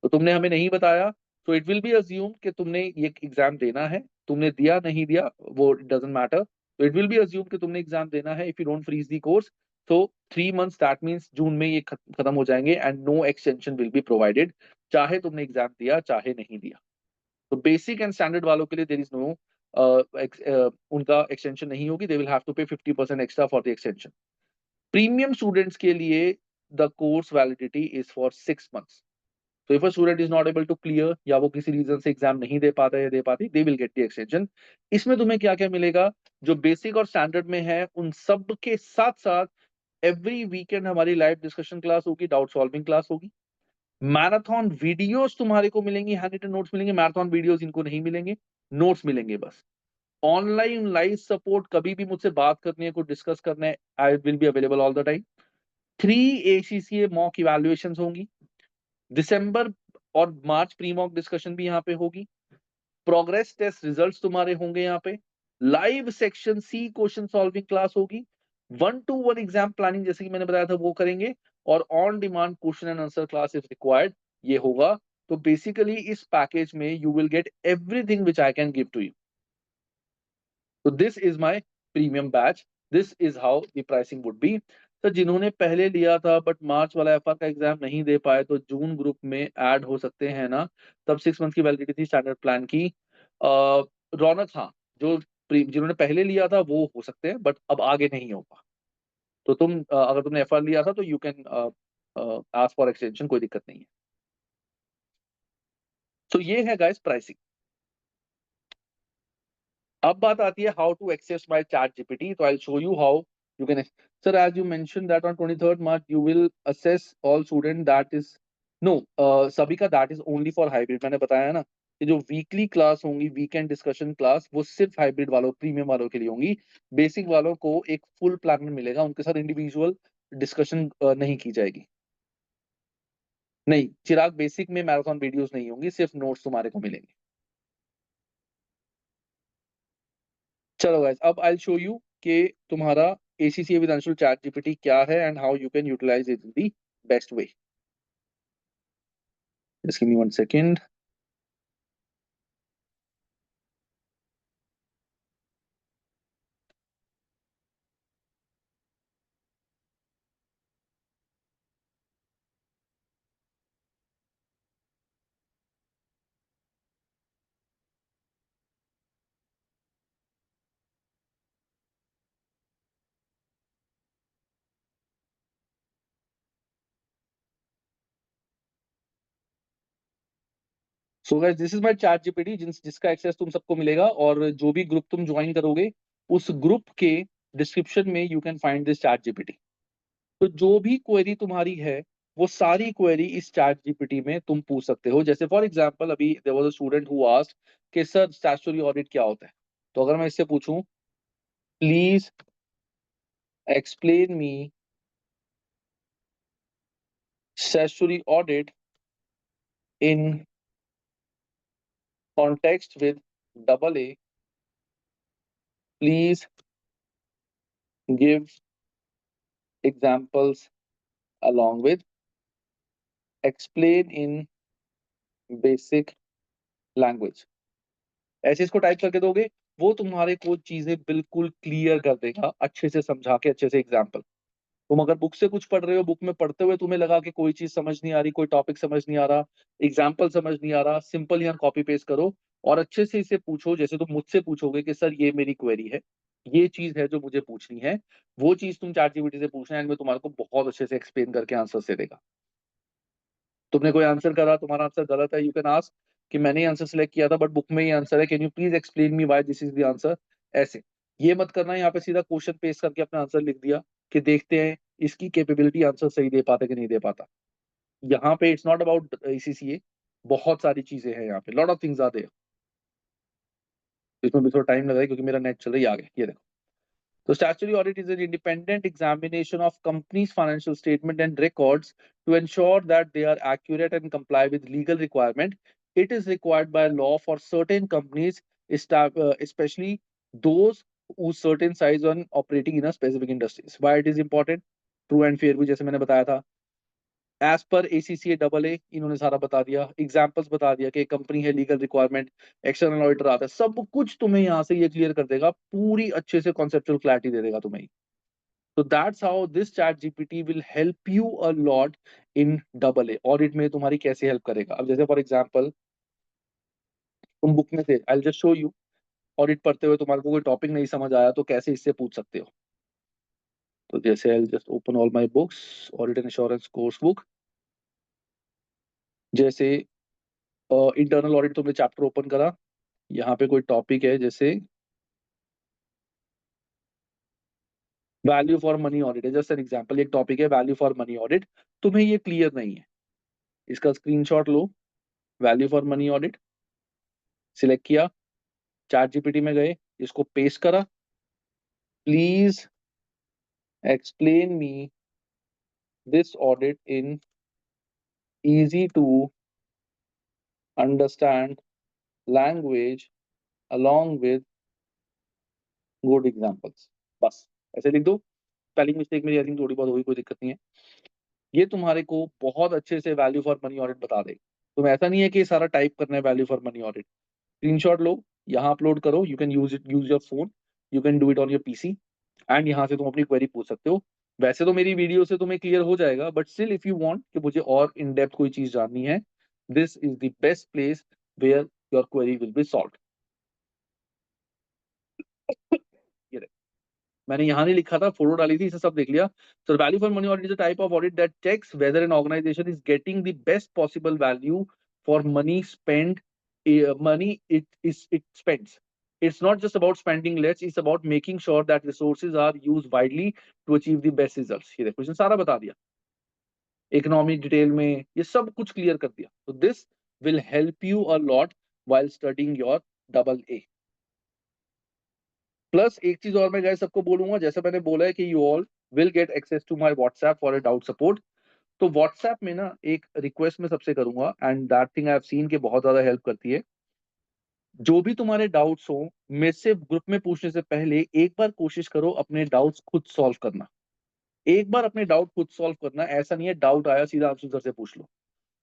तो तुमने हमें नहीं बताया, तो इट विल बी अज्यूम कि तुमने ये एग्जाम देना है. तुमने दिया नहीं दिया वो डजंट मैटर. तो इट विल बी अज्यूम कि तुमने एग्जाम देना है. If you don't freeze the course, तो 3 months दैट मीन्स जून में ये खत्म हो जाएंगे and no extension will be provided, चाहे तुमने एग्जाम दिया चाहे नहीं दिया. तो बेसिक एंड स्टैंडर्ड वालों के लिए देयर इज नो उनका एक्सटेंशन नहीं होगी. दे विल हैव टू पे 50% extra for the extension. Premium students के लिए the course validity is for 6 months. So if a student is not able to clear या वो किसी रीजन से एग्जाम नहीं दे पाता या दे पाती, they will get the extension. इसमें तुम्हें क्या क्या मिलेगा, जो बेसिक और स्टैंडर्ड में है उन सब के साथ साथ एवरी वीकेंड हमारी लाइव डिस्कशन क्लास होगी, डाउट सॉल्विंग क्लास होगी. मैराथन वीडियोस तुम्हारे को मिलेंगी, हैंड रिटन नोट्स मिलेंगे. मैराथन वीडियोस इनको नहीं मिलेंगे, नोट्स मिलेंगे बस. ऑनलाइन लाइव सपोर्ट, कभी भी मुझसे बात करनी है, कुछ डिस्कस करना है, आई will be available all the time. 3 ACCA mock evaluations होंगी. दिसंबर और मार्च प्री मॉक डिस्कशन भी यहाँ पे होगी. प्रोग्रेस टेस्ट रिजल्ट्स तुम्हारे होंगे यहाँ पे. Live section C question solving class होगी. 1-to-1 एग्जाम प्लानिंग जैसे कि मैंने बताया था वो करेंगे. और on demand question and answer class if required, ये होगा. तो बेसिकली इस पैकेज में you will get everything which I can give to you. तो this is my premium batch. This is how the pricing would be. तो जिन्होंने पहले लिया था बट मार्च वाला एफआर का एग्जाम नहीं दे पाए, तो जून ग्रुप में ऐड हो सकते हैं ना. तब 6 months की वैलिडिटी थी स्टैंडर्ड प्लान की. रौनक, हाँ, जो जिन्होंने पहले लिया था वो हो सकते हैं, बट अब आगे नहीं होगा. तो तुम अगर तुमने एफआर लिया था तो you can ask for extension, कोई दिक्कत नहीं है. तो ये है गाइस प्राइसिंग. अब बात आती है how to access my chat GPT. तो I will show you how you can. Sir as you mention that on 23rd March you will assess all student, that is no, सभी का that is only for hybrid. मैंने बताया ना कि जो वीकली क्लास होंगी, वीकेंड डिस्कशन क्लास, वो सिर्फ हाइब्रिड वालों, प्रीमियम वालों के लिए होंगी. बेसिक वालों को एक फुल प्लानर मिलेगा, उनके साथ इंडिविजुअल डिस्कशन नहीं की जाएगी. नहीं चिराग, बेसिक में मैराथन वीडियोस नहीं होंगी, सिर्फ नोट्स तुम्हारे को मिलेंगे. चलो गाइस, अब आई शो यू कि तुम्हारा एसीसी विदांशुल चैट जीपीटी क्या है and how you can utilize it in the best way. Just give me 1 second. So guys, this is my chat GPT, जिसका एक्सेस तुम सबको मिलेगा. और जो भी ग्रुप तुम ज्वाइन करोगे, उस ग्रुप के डिस्क्रिप्शन में you can find this chat GPT. तो जो भी क्वेरी तुम्हारी है, वो सारी क्वेरी इस चैट जीपीटी में तुम पूछ सकते हो. जैसे फॉर एग्जांपल अभी there was a student who asked कि सर स्टैट्यूटरी ऑडिट क्या होता है. तो अगर मैं इससे पूछूं, please explain me statutory audit in context with double A. Please give examples along with explain in basic language. ऐसे इसको टाइप करके दोगे, वो तुम्हारे को चीजें बिल्कुल क्लियर कर देगा, अच्छे से समझा के, अच्छे से एग्जाम्पल। तुम अगर बुक से कुछ पढ़ रहे हो, बुक में पढ़ते हुए तुम्हें लगा कि कोई चीज समझ नहीं आ रही, कोई टॉपिक समझ नहीं आ रहा, एग्जाम्पल समझ नहीं आ रहा, सिंपल यहाँ कॉपी पेस्ट करो और अच्छे से इसे पूछो, जैसे तुम मुझसे पूछोगे कि सर ये मेरी क्वेरी है, ये चीज है जो मुझे पूछनी है, वो चीज तुम चैट जीपीटी से पूछना है, एंड में तुम्हारे को बहुत अच्छे से एक्सप्लेन करके आंसर दे देगा। तुमने कोई आंसर करा, तुम्हारा आंसर गलत है, यू कैन आस्क कि मैंने आंसर सेलेक्ट किया था बट बुक में ये आंसर है, can you please explain me why this is the answer. ऐसे ये मत करना यहाँ पे सीधा क्वेश्चन पेस्ट करके अपना आंसर लिख दिया कि देखते हैं इसकी कैपेबिलिटी आंसर सही दे पाता कि नहीं दे पाता। यहाँ पे इट्स नॉट अबाउट ACCA, बहुत सारी चीजें हैं यहाँ पे, lot of things are there. इसमें भी थोड़ा टाइम लगा है क्योंकि मेरा नेट चल रही है आगे, ये देखो। So statutory audit is an independent examination of company's financial statement and records to ensure that they are accurate and comply with legal requirement. It is required by law for certain companies, especially those whose certain size on operating in a specific industries. Why it is important? True and fair भी जैसे मैंने बताया था, एज पर ACCA AA इन्होंने सारा बता दिया, एग्जाम्पल्स बता दिया कि कंपनी है, लीगल रिक्वायरमेंट, एक्सटर्नल ऑडिटर आता है, सब कुछ तुम्हें यहाँ से ये क्लियर कर देगा, पूरी अच्छे से कॉन्सेप्चुअल क्लैरिटी दे देगा तुम्हें। तो that's how this chat GPT will help you a lot in AA audit में, तुम्हारी कैसे हेल्प करेगा। अब जैसे फॉर एग्जांपल तुम बुक में थे, I just show you, audit पढ़ते हुए तुम्हारे को कोई टॉपिक नहीं समझ आया तो कैसे इससे पूछ सकते हो। तो जैसे I just open all my books, audit and insurance course book, जैसे इंटरनल ऑडिट तुमने चैप्टर ओपन करा, यहाँ पे कोई टॉपिक है जैसे वैल्यू फॉर मनी ऑडिट है, जस्ट एन एग्जांपल, एक टॉपिक है वैल्यू फॉर मनी ऑडिट, तुम्हें ये क्लियर नहीं है, इसका screenshot low, value for money audit select किया, चैट जीपीटी में गए, इसको पेस्ट करा, please explain me this audit in easy to understand language along with good examples. बस ऐसे लिख दो। स्पेलिंग मिस्टेक मेरी आई थिंक थोड़ी बहुत होगी, कोई दिक्कत नहीं है। ये तुम्हारे को बहुत अच्छे से वैल्यू फॉर मनी ऑडिट बता देगा। तुम ऐसा नहीं है कि सारा टाइप करना है value for money audit, screenshot लो, यहाँ अपलोड करो, you can use it, use your phone, you can do it on your PC, and यहाँ से तुम अपनी क्वेरी पूछ सकते हो। वैसे तो मेरी वीडियो से तुम्हें क्लियर हो जाएगा, but still if you want कि मुझे और इन डेप्थ कोई चीज जाननी है, this is the best place where your query will be solve. ये रहे। मैंने यहाँ नहीं लिखा था, फोटो डाली थी, इसे सब देख लिया। So value for money audit is a type of audit that checks whether an organization is getting the best possible value for money spend, money it spends. It's not just about spending less, it's about making sure that resources are used widely to achieve the best results. ये देखो इसने सारा बता दिया, इकोनॉमिक डिटेल में ये सब कुछ क्लियर कर दिया। तो this will help you a lot while studying your AA। Plus एक चीज और मैं गाइस सबको बोलूंगा, जैसे मैंने बोला है कि you all will get access to my WhatsApp for a doubt support. तो व्हाट्सएप में ना एक रिक्वेस्ट मैं सबसे करूंगा, and that thing I have seen के बहुत ज्यादा हेल्प करती है। जो भी तुम्हारे डाउट्स हो, मेरे से ग्रुप में पूछने से पहले एक बार कोशिश करो अपने डाउट्स खुद सॉल्व करना। एक बार अपने डाउट खुद सॉल्व करना, ऐसा नहीं है डाउट आया सीधा आंसर सर से पूछ लो।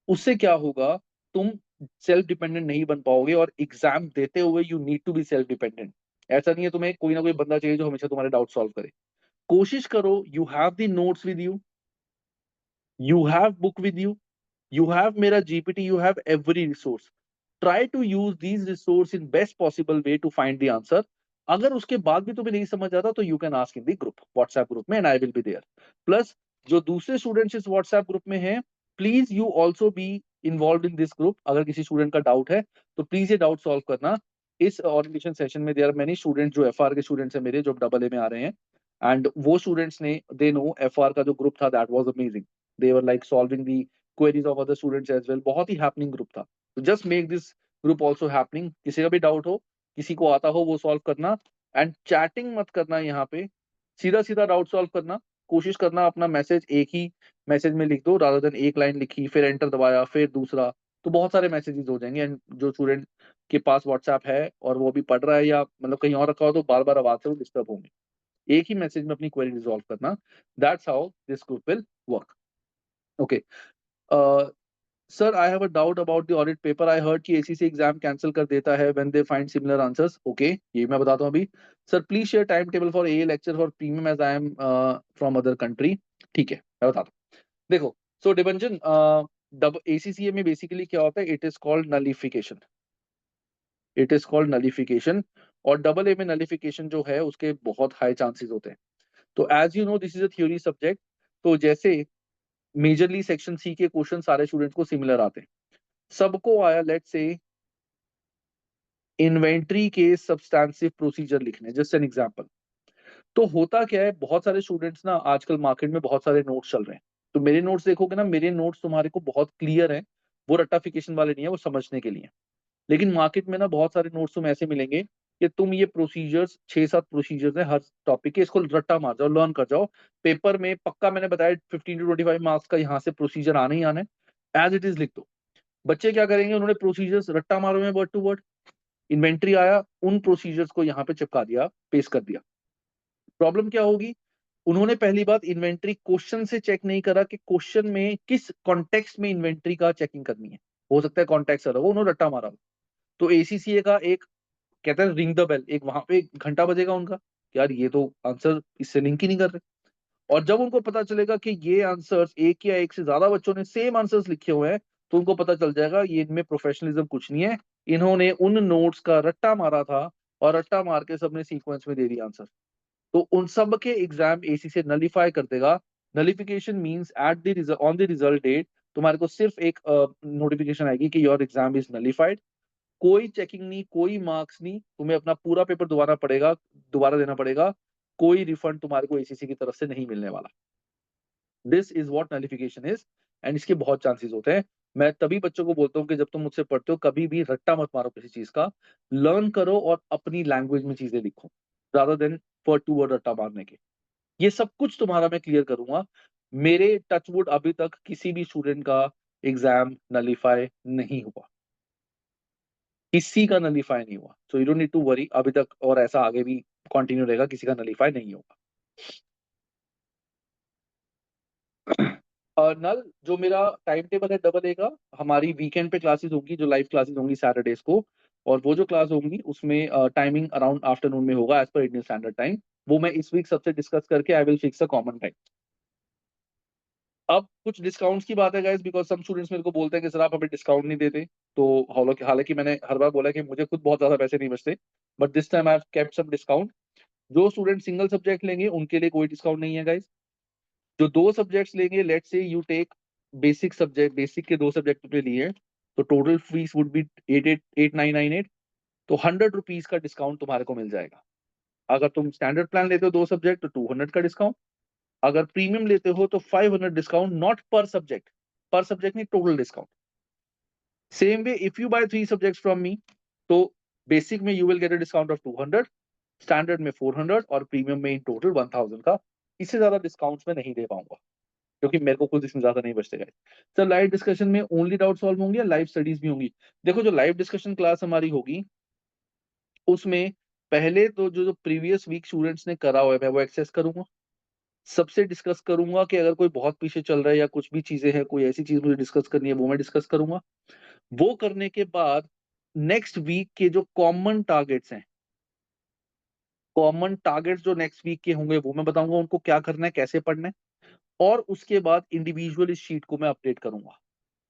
उससे क्या होगा, तुम सेल्फ डिपेंडेंट नहीं बन पाओगे, और एग्जाम देते हुए you need to be self dependent. ऐसा नहीं है, तुम्हें कोई ना कोई बंदा चाहिए जो हमेशा तुम्हारे डाउट सॉल्व करे। कोशिश करो, you have the notes with you, you have book with you, you have Mera GPT, you have every resource. Try to use these resource in best possible way to find the answer. अगर उसके बाद भी तुम्हें नहीं समझ आता तो you can ask in the group, WhatsApp group में, and I will be there. Plus जो दूसरे स्टूडेंट्स इस व्हाट्सएप ग्रुप में हैं, please you also be involved in this group. अगर किसी स्टूडेंट का डाउट है तो प्लीज ये डाउट सॉल्व करना। इस ओरिएंटेशन सेशन में देयर आर मेनी स्टूडेंट जो FR के स्टूडेंट्स हैं मेरे, जो AA में आ रहे हैं, एंड वो स्टूडेंट्स ने, दे नो FR का जो ग्रुप था that was amazing. They were like solving the queries of other students as well। बहुत ही हैपनिंग ग्रुप था। तो just make this group also happening. किसी का भी डाउट हो, किसी को आता हो, वो सॉल्व करना, एंड चैटिंग मत करना यहाँ पे, सीधा सीधा डाउट सॉल्व करना। कोशिश करना अपना मैसेज एक ही मैसेज में लिख दो, रादर देन एक लाइन लिखी फिर एंटर दबाया फिर दूसरा, तो बहुत सारे मैसेजेस हो जाएंगे। एंड जो स्टूडेंट के पास व्हाट्सएप है और वो भी पढ़ रहा है या मतलब कहीं और रखा हो, तो बार बार आवाज से वो डिस्टर्ब होंगे। एक ही मैसेज में अपनी क्वेरी रिजॉल्व करना, that's how this group will work. Okay, sir I have a doubt about the audit paper, I heard कि एसीसी एग्जाम कैंसिल कर देता है when they find similar answers. Okay, ये मैं बताता हूँ अभी। Sir please share time table for a lecture for premium as I am from other country. ठीक है, मैं बताता हूँ। देखो, सो डिबंजन, डब एसीसीए में बेसिकली क्या होता है, it is called नलिफिकेशन। It is called नलिफिकेशन। और डबल ए में नलिफिकेशन जो है उसके बहुत हाई चांसेस होते हैं। तो as you know this is a theory subject. तो जैसे मेजरली सेक्शन सी के क्वेश्चन सारे स्टूडेंट्स को सिमिलर आते हैं। सबको आया लेट से इन्वेंट्री के सब्सटैंसिव प्रोसीजर लिखने, जस्ट एन एग्जांपल। तो होता क्या है, बहुत सारे स्टूडेंट्स ना आजकल मार्केट में बहुत सारे नोट्स चल रहे हैं। तो मेरे नोट्स देखोगे ना, मेरे नोट्स तुम्हारे को बहुत क्लियर है, वो रट्टाफिकेशन वाले नहीं है, वो समझने के लिए। लेकिन मार्केट में ना बहुत सारे नोट्स तुम्हें ऐसे मिलेंगे कि तुम ये प्रोसीजर्स, 6-7 प्रोसीजर्स है हर टॉपिक के, इसको रट्टा मार जाओ, लर्न कर जाओ। पेपर में पक्का मैंने बताया 15 to 25 मार्क्स का यहाँ से प्रोसीजर आने ही आना है, एज इट इज लिख दो। बच्चे क्या करेंगे, उन्होंने प्रोसीजर्स रट्टा मारो में वर्ड टू वर्ड, इन्वेंट्री आया, उन प्रोसीजर्स को यहाँ पे चिपका दिया, पेस्ट कर दिया। प्रॉब्लम क्या होगी, उन्होंने पहली बात इन्वेंट्री क्वेश्चन से चेक नहीं करा कि क्वेश्चन में किस कॉन्टेक्स्ट में इन्वेंट्री का चेकिंग करनी है। हो सकता है कॉन्टेक्स्ट अलग हो, उन्होंने रट्टा मारा हो। तो एसीसीए का एक कहते हैं रिंग द बेल, एक वहां पे एक घंटा बजेगा उनका कि यार ये तो आंसर इससे लिंक ही नहीं कर रहे। और जब उनको पता चलेगा कि ये आंसर्स एक या एक से ज्यादा बच्चों ने सेम आंसर्स लिखे हुए हैं, तो उनको पता चल जाएगा ये इनमें प्रोफेशनलिज्म कुछ नहीं है, इन्होंने उन नोट्स का रट्टा मारा था और रट्टा मार के सबने सीक्वेंस में दे दिया आंसर। तो उन सब के एग्जाम एसी से नलीफाई कर देगा। Nullification means at the on the result date तुम्हारे को सिर्फ एक नोटिफिकेशन आएगी कि योर एग्जाम इज नलिफाइड। कोई चेकिंग नहीं, कोई मार्क्स नहीं, तुम्हें अपना पूरा पेपर दोबारा देना पड़ेगा। कोई रिफंड तुम्हारे को एसीसी की तरफ से नहीं मिलने वाला। This is what नलिफिकेशन is. And इसके बहुत चांसेस होते हैं। मैं तभी बच्चों को बोलता हूँ कि जब तुम मुझसे पढ़ते हो कभी भी रट्टा मत मारो किसी चीज का, लर्न करो और अपनी लैंग्वेज में चीजें लिखो, rather then word to word रट्टा मारने के। ये सब कुछ तुम्हारा मैं क्लियर करूंगा। मेरे टचवुड अभी तक किसी भी स्टूडेंट का एग्जाम नलीफाई नहीं हुआ, किसी का नलीफाई नहीं हुआ। So you don't need to worry अभी तक, और ऐसा आगे भी कंटिन्यू रहेगा, किसी का नलीफाई नहीं होगा। नल जो मेरा टाइम टेबल है डबल ए का, हमारी वीकेंड पे क्लासेस होंगी, जो लाइव क्लासेस होंगी सैटरडेज को। और वो जो क्लास होंगी उसमें टाइमिंग अराउंड आफ्टरनून में होगा as per Indian standard time. वो मैं इस वीक सबसे डिस्कस करके I will fix a common time. अब कुछ डिस्काउंट्स की बात है गाइस, बिकॉज सम स्टूडेंट्स मेरे को बोलते हैं कि सर आप हमें डिस्काउंट नहीं देते। तो हालांकि हालांकि मैंने हर बार बोला कि मुझे खुद बहुत ज्यादा पैसे नहीं बचते, but this time I have kept some discount. जो स्टूडेंट सिंगल सब्जेक्ट लेंगे उनके लिए कोई डिस्काउंट नहीं है गाइस। जो दो सब्जेक्ट्स लेंगे, let's say you take basic subject, basic के दो सब्जेक्ट पे लिए, तो टोटल फीस वुड बी 888998। तो 100 रुपीज का डिस्काउंट तुम्हारे को मिल जाएगा। अगर तुम स्टैंडर्ड प्लान लेते हो दो सब्जेक्ट तो 200 का डिस्काउंट। अगर प्रीमियम लेते हो तो 500 discount, not per subject, per subject नहीं, total discount. Same way if you buy 3 subjects from me, तो बेसिक में you will get a discount of 200, standard में 400 और प्रीमियम में इन टोटल 1000 का। इससे ज्यादा डिस्काउंट्स में नहीं दे पाऊंगा क्योंकि मेरे को खुद इसमें ज्यादा नहीं बचते गाइस। सर लाइव डिस्कशन में ओनली डाउट सॉल्व होंगे या लाइव स्टडीज भी होंगी? देखो, जो लाइव डिस्कशन क्लास हमारी होगी उसमें पहले तो जो प्रीवियस वीक स्टूडेंट्स ने करा हुआ है मैं वो एक्सेस करूंगा, सबसे डिस्कस करूंगा कि अगर कोई बहुत पीछे चल रहा है या कुछ भी चीजें हैं, कोई ऐसी चीज मुझे डिस्कस करनी है वो मैं डिस्कस करूंगा। वो करने के बाद नेक्स्ट वीक के जो कॉमन टारगेट्स हैं, कॉमन टारगेट्स जो नेक्स्ट वीक के होंगे वो मैं बताऊंगा उनको क्या करना है, कैसे पढ़ना है। और उसके बाद इंडिविजुअल इस शीट को मैं अपडेट करूंगा।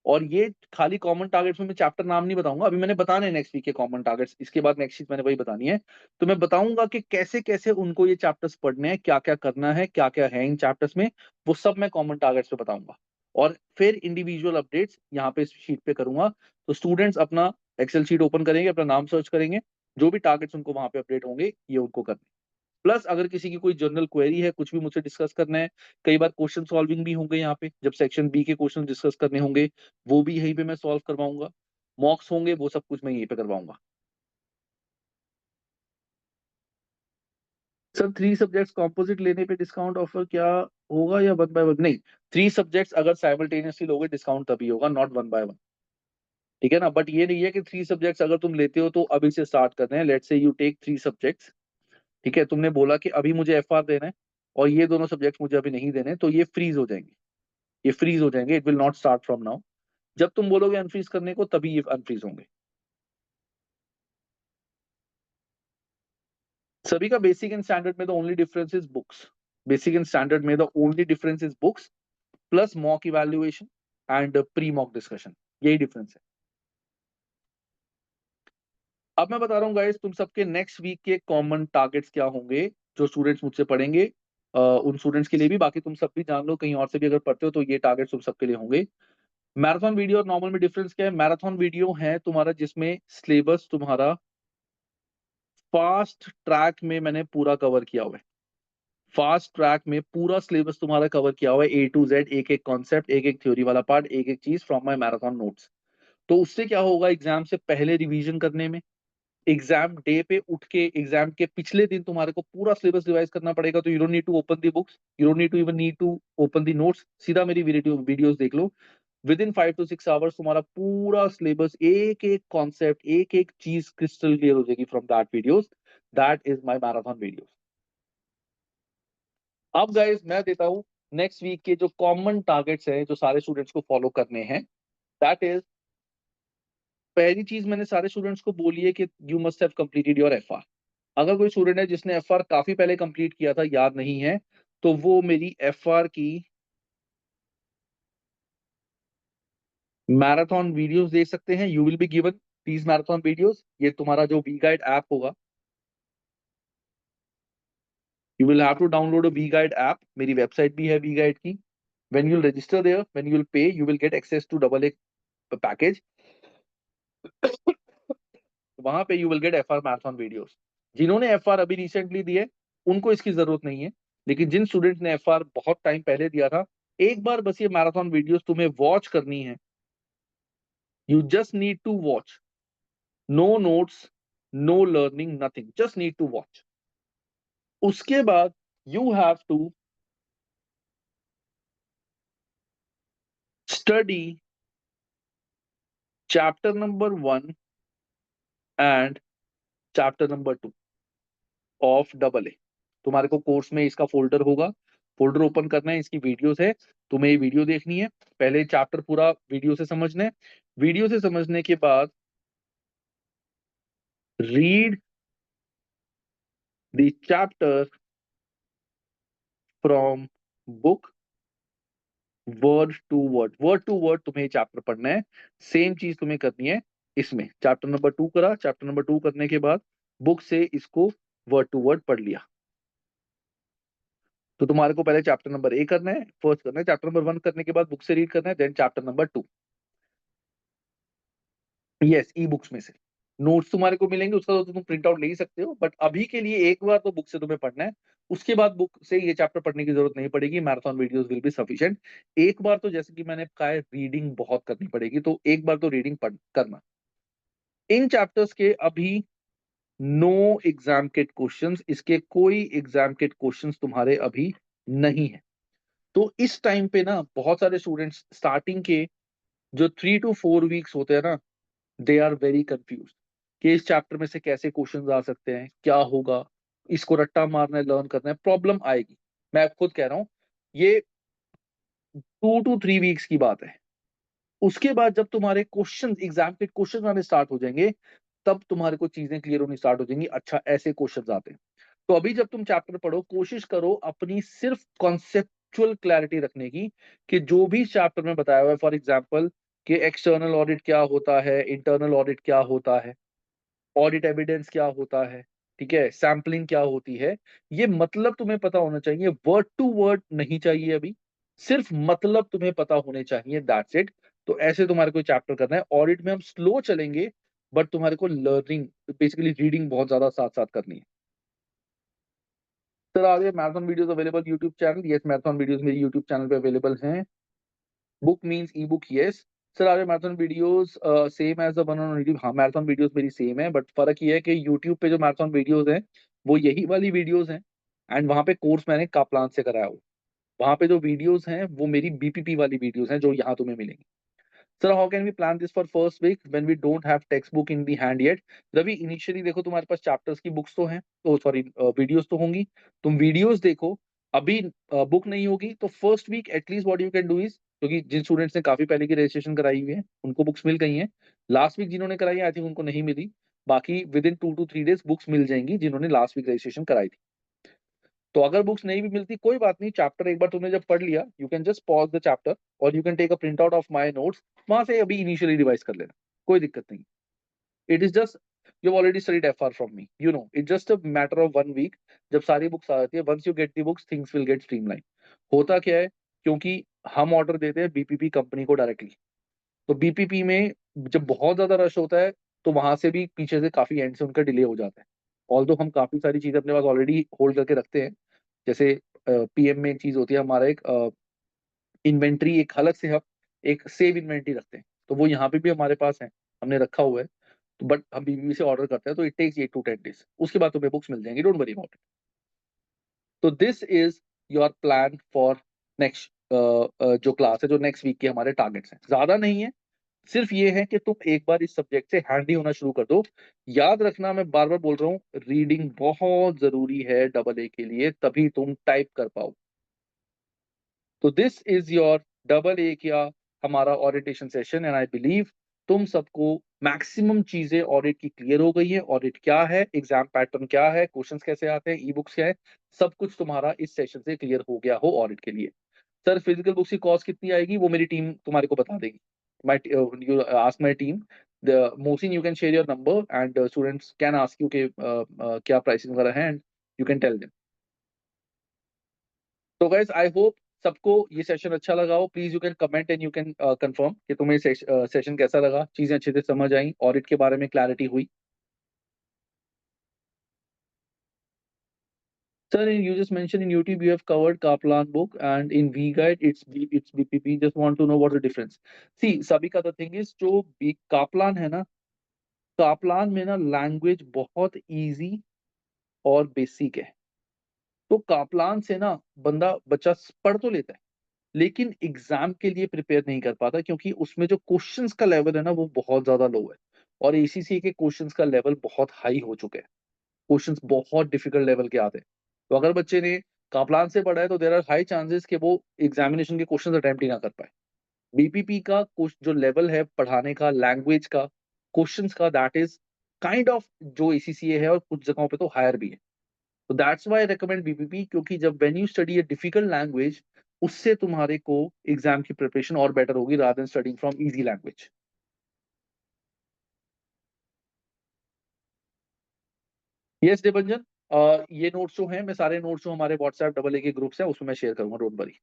और ये खाली कॉमन टारगेट्स में मैं चैप्टर नाम नहीं बताऊंगा, अभी मैंने बताने हैं नेक्स्ट वीक के कॉमन टारगेट्स, इसके बाद नेक्स्ट शीट मैंने वही बतानी है। तो मैं बताऊंगा कि कैसे कैसे उनको ये चैप्टर्स पढ़ने हैं, क्या क्या करना है, क्या क्या है इन चैप्टर्स में, वो सब मैं कॉमन टारगेट्स पे बताऊंगा। और फिर इंडिविजुअल अपडेट्स यहाँ पे इस शीट पे करूंगा। तो स्टूडेंट्स अपना एक्सेल शीट ओपन करेंगे, अपना नाम सर्च करेंगे, जो भी टारगेट्स उनको वहां पे अपडेट होंगे ये उनको करने। प्लस अगर किसी की कोई जनरल क्वेरी है, कुछ भी मुझसे डिस्कस करना है, कई बार क्वेश्चन सॉल्विंग भी होंगे यहाँ पे, जब सेक्शन बी के क्वेश्चन डिस्कस करने होंगे वो भी यहीं पे मैं सॉल्व करवाऊंगा। मॉक्स होंगे, वो सब कुछ मैं यहीं पे करवाऊंगा। सर 3 सब्जेक्ट्स कॉम्पोजिट लेने पे डिस्काउंट ऑफर क्या होगा या 1 बाय 1? नहीं, 3 सब्जेक्ट्स अगर साइमल्टेनियसली लोगे डिस्काउंट तभी होगा, नॉट 1 बाय 1। ठीक है ना, बट ये नहीं है कि 3 सब्जेक्ट्स अगर तुम लेते हो तो अभी से स्टार्ट करने हैं। Let's say you take 3 subjects, ठीक है, तुमने बोला कि अभी मुझे एफआर देना है और ये दोनों सब्जेक्ट्स मुझे अभी नहीं देने, तो ये फ्रीज हो जाएंगे, ये फ्रीज हो जाएंगे, it will not start from now. जब तुम बोलोगे अनफ्रीज करने को तभी ये अनफ्रीज होंगे। सभी का बेसिक एंड स्टैंडर्ड में the only difference is books. Basic and standard में the only difference is books plus mock evaluation and pre mock discussion, यही डिफरेंस है। अब मैं बता रहा हूँ गाइस, तुम सबके नेक्स्ट वीक के कॉमन टारगेट्स क्या होंगे जो स्टूडेंट्स मुझसे पढ़ेंगे। उन स्टूडेंट्स के लिए भी, बाकी तुम सब भी जान लो, कहीं और से भी अगर पढ़ते हो तो ये टारगेट्स तुम सबके लिए होंगे। मैराथन वीडियो और नॉर्मल में डिफरेंस क्या है? मैराथन वीडियो है तुम्हारा जिसमें सिलेबस तुम्हारा फास्ट ट्रैक में मैंने पूरा कवर किया हुआ है। फास्ट ट्रैक में पूरा सिलेबस तुम्हारा कवर किया हुआ है, ए टू जेड, एक एक कॉन्सेप्ट, एक एक थ्योरी वाला पार्ट, एक एक चीज फ्रॉम माय मैराथन नोट्स। तो उससे क्या होगा, एग्जाम से पहले रिवीजन करने में, एग्जाम डे पे उठ के एग्जाम के पिछले दिन तुम्हारे को पूरा सिलेबस रिवाइज करना पड़ेगा। तो you don't need to open the books, you don't need to open the notes, सीधा मेरी वीडियोस देख लो। विद इन 5 to 6 आवर्स तुम्हारा पूरा सिलेबस, एक एक कॉन्सेप्ट, एक एक चीज क्रिस्टल क्लियर हो जाएगी from that videos. That is my marathon videos. अब गाइस मैं देता हूं नेक्स्ट वीक के जो कॉमन टारगेट्स हैं जो सारे स्टूडेंट्स को फॉलो करने हैं। दैट इज, पहली चीज मैंने सारे स्टूडेंट्स को बोली है कि you must have completed your FR. अगर कोई स्टूडेंट है जिसने एफआर काफी पहले कंप्लीट किया था, याद नहीं है, तो वो मेरी एफआर की मैराथन वीडियोस देख सकते हैं। You will be given these marathon videos. ये तुम्हारा जो वी गाइड ऐप होगा, you will have to download a V guide app. मेरी वेबसाइट भी है वी गाइड की। When you register there, when you will pay, you will get access to double A package. वहां पे you will get FR marathon videos. जिन्होंने एफआर अभी रिसेंटली दिए उनको इसकी जरूरत नहीं है, लेकिन जिन स्टूडेंट ने एफआर बहुत टाइम पहले दिया था, एक बार बस ये मैराथन वीडियोस तुम्हें वॉच करनी है। You just need to watch, no notes, no learning, nothing, just need to watch. उसके बाद you have to study chapter number 1 and chapter number 2 of double A. तुम्हारे को कोर्स में इसका फोल्डर होगा, फोल्डर ओपन करना है, इसकी वीडियोस है, तुम्हें ये वीडियो देखनी है। पहले चैप्टर पूरा वीडियो से समझना है। वीडियो से समझने के बाद read the chapter from book, word to word तुम्हें चैप्टर पढ़ना है। सेम चीज तुम्हें करनी है इसमें। चैप्टर नंबर 2 करा, चैप्टर नंबर 2 करने के बाद बुक से इसको वर्ड टू वर्ड पढ़ लिया। तो तुम्हारे को पहले चैप्टर नंबर ए करना है, फर्स्ट करना है, चैप्टर नंबर 1 करने के बाद बुक से रीड करना है, then chapter number 2। Yes, e books में से नोट्स तुम्हारे को मिलेंगे, उसका तो तुम प्रिंट आउट ले ही सकते हो, बट अभी के लिए एक बार तो बुक से तुम्हें पढ़ना है। उसके बाद बुक से ये चैप्टर पढ़ने की जरूरत नहीं पड़ेगी, marathon videos will be sufficient. एक बार तो जैसे कि मैंने कहा है, रीडिंग बहुत करनी पड़ेगी, तो एक बार तो रीडिंग पढ़ करना। इन चैप्टर्स के अभी नो एग्जाम किट क्वेश्चंस, इसके कोई एग्जाम किट क्वेश्चंस तुम्हारे अभी नहीं है। तो इस टाइम पे ना बहुत सारे स्टूडेंट्स स्टार्टिंग के जो 3 to 4 वीक्स होते हैं ना, दे आर वेरी कंफ्यूज कि इस चैप्टर में से कैसे क्वेश्चंस आ सकते हैं, क्या होगा, इसको रट्टा मारना है, लर्न करना है, प्रॉब्लम आएगी। मैं खुद कह रहा हूं, ये 2 to 3 वीक्स की बात है। उसके बाद जब तुम्हारे क्वेश्चन, एग्जाम के क्वेश्चन आने स्टार्ट हो जाएंगे, तब तुम्हारे को चीजें क्लियर होनी स्टार्ट हो जाएंगी। अच्छा, ऐसे क्वेश्चन आते हैं। तो अभी जब तुम चैप्टर पढ़ो, कोशिश करो अपनी सिर्फ कॉन्सेप्चुअल क्लैरिटी रखने की, कि जो भी चैप्टर में बताया हुआ है, फॉर एग्जाम्पल कि एक्सटर्नल ऑडिट क्या होता है, इंटरनल ऑडिट क्या होता है, ऑडिट एविडेंस क्या होता है, ठीक है, सैम्पलिंग क्या होती है, ये मतलब तुम्हें पता होना चाहिए। वर्ड टू वर्ड नहीं चाहिए अभी, सिर्फ मतलब तुम्हें पता होने चाहिए, दैट्स इट। तो ऐसे तुम्हारे को चैप्टर करना है। ऑडिट में हम स्लो चलेंगे, बट तुम्हारे को लर्निंग, बेसिकली रीडिंग बहुत ज्यादा साथ साथ करनी है। सर आगे marathon videos available YouTube channel, yes marathon videos मेरी यूट्यूब चैनल पे अवेलेबल हैं। Book means e book, yes. Sir आगे marathon videos same as the one on YouTube, हाँ मैराथन वीडियोस मेरी सेम है, बट फर्क ये है कि यूट्यूब पे जो मैराथन वीडियोस हैं वो यही वाली वीडियोस हैं, एंड वहां पे कोर्स मैंने काप्लान से कराया हो। वहां पे जो वीडियोस हैं वो मेरी बीपीपी वाली वीडियोस हैं जो यहाँ तुम्हें मिलेंगी। Sir how can we plan this for first week when we don't have text book in the hand yet? Ravi, initially देखो तुम्हारे पास चैप्टर्स की बुक्स तो हैं, तो सॉरी वीडियोस तो होंगी, तुम वीडियोस देखो। अभी बुक नहीं होगी तो first week at least what you can do is, क्योंकि जिन स्टूडेंट्स ने काफी पहले की रजिस्ट्रेशन कराई हुई है उनको बुक्स मिल गई हैं। लास्ट वीक जिन्होंने कराई है आई थिंक उनको नहीं मिली। बाकी with in 2 to 3 days books मिल जाएंगी जिन्होंने लास्ट वीक रजिस्ट्रेशन कराई थी। तो अगर बुक्स नहीं भी मिलती कोई बात नहीं, चैप्टर एक बार तुमने जब पढ़ लिया you can just pause the chapter और you can take a print out of my notes, वहां से अभी इनिशियली रिवाइज कर लेना, कोई दिक्कत नहीं। It is just you already studied FR from me, you know it just a matter of 1 week. जब सारी बुक्स आ जाती है, once you get the books things will get streamline. होता क्या है, क्योंकि हम ऑर्डर देते हैं बीपीपी कंपनी को डायरेक्टली, तो बीपीपी में जब बहुत ज्यादा रश होता है तो वहां से भी पीछे से काफी एंड से उनका डिले हो जाता है। ऑल्दो हम काफी सारी चीजें अपने पास ऑलरेडी होल्ड करके रखते हैं, जैसे पीएम में एक चीज होती है हमारा एक इन्वेंट्री, एक अलग से हम एक सेव इन्वेंट्री रखते हैं, तो वो यहाँ पे भी हमारे पास है, हमने रखा हुआ है। तो बट हम बीबीबी से ऑर्डर करते हैं तो इट टेक्स 8 to 10 days, उसके बाद तुम्हें बुक्स मिल जाएंगी, डोंट वरी अबाउट इट। तो this is your plan for next जो क्लास है, जो नेक्स्ट वीक के हमारे टारगेट्स हैं, ज्यादा नहीं है। सिर्फ ये है कि तुम एक बार इस सब्जेक्ट से हैंडी होना शुरू कर दो। याद रखना, मैं बार बार बोल रहा हूँ, रीडिंग बहुत जरूरी है डबल ए के लिए, तभी तुम टाइप कर पाओ। तो this is your double A का हमारा orientation session and I believe तुम सबको मैक्सिमम चीजें ऑडिट की क्लियर हो गई है। ऑडिट क्या है, एग्जाम पैटर्न क्या है, क्वेश्चंस कैसे आते हैं, ई बुक्स क्या है, सब कुछ तुम्हारा इस सेशन से क्लियर हो गया हो ऑडिट के लिए। सर फिजिकल बुक्स की कॉस्ट कितनी आएगी वो मेरी टीम तुम्हारे को बता देगी। May you ask my team the Mohsin, you can share your number and students can ask you के क्या प्राइसिंग वगैरह है and you can tell them. तो गाइस आई होप सबको ये सेशन अच्छा लगा हो। Please you can comment and you can confirm कि तुम्हें सेशन कैसा लगा, चीजें अच्छे से समझ आई, ऑडिट के बारे में क्लैरिटी हुई। Sir, you just mentioned in YouTube you have covered Kaplan book and in V-Guide it's BPP. Just want to know what's the difference. See, Sabika, the thing is जो Kaplan है ना, कापलान में ना लैंग्वेज बहुत इजी और बेसिक है। तो कापलान से ना बंदा बच्चा पढ़ तो लेता है लेकिन एग्जाम के लिए प्रिपेयर नहीं कर पाता, क्योंकि उसमें जो क्वेश्चंस का लेवल है ना वो बहुत ज्यादा लो है और एसीसी के क्वेश्चंस का लेवल बहुत हाई हो चुके हैं। क्वेश्चंस बहुत डिफिकल्ट लेवल के आते हैं। तो अगर बच्चे ने कापलान से पढ़ा है तो देर आर हाई चांसेस कि वो एग्जामिनेशन के क्वेश्चंस अटेम्प्ट ही ना कर पाए। बीपीपी का जो लेवल है पढ़ाने का, लैंग्वेज का, क्वेश्चंस का, दैट इज काइंड ऑफ जो एसीसीए है और कुछ जगहों पे तो हायर भी है। तो that's why I recommend BPP, क्योंकि जब when you study a difficult language उससे तुम्हारे को एग्जाम की प्रिपरेशन और बेटर होगी rather than studying from easy language. Yes Devanjan, ये नोट्स जो हैं मैं सारे नोट्स जो हमारे व्हाट्सएप डबल ए के ग्रुप्स हैं उसमें मैं शेयर करूंगा, डोंट वरी।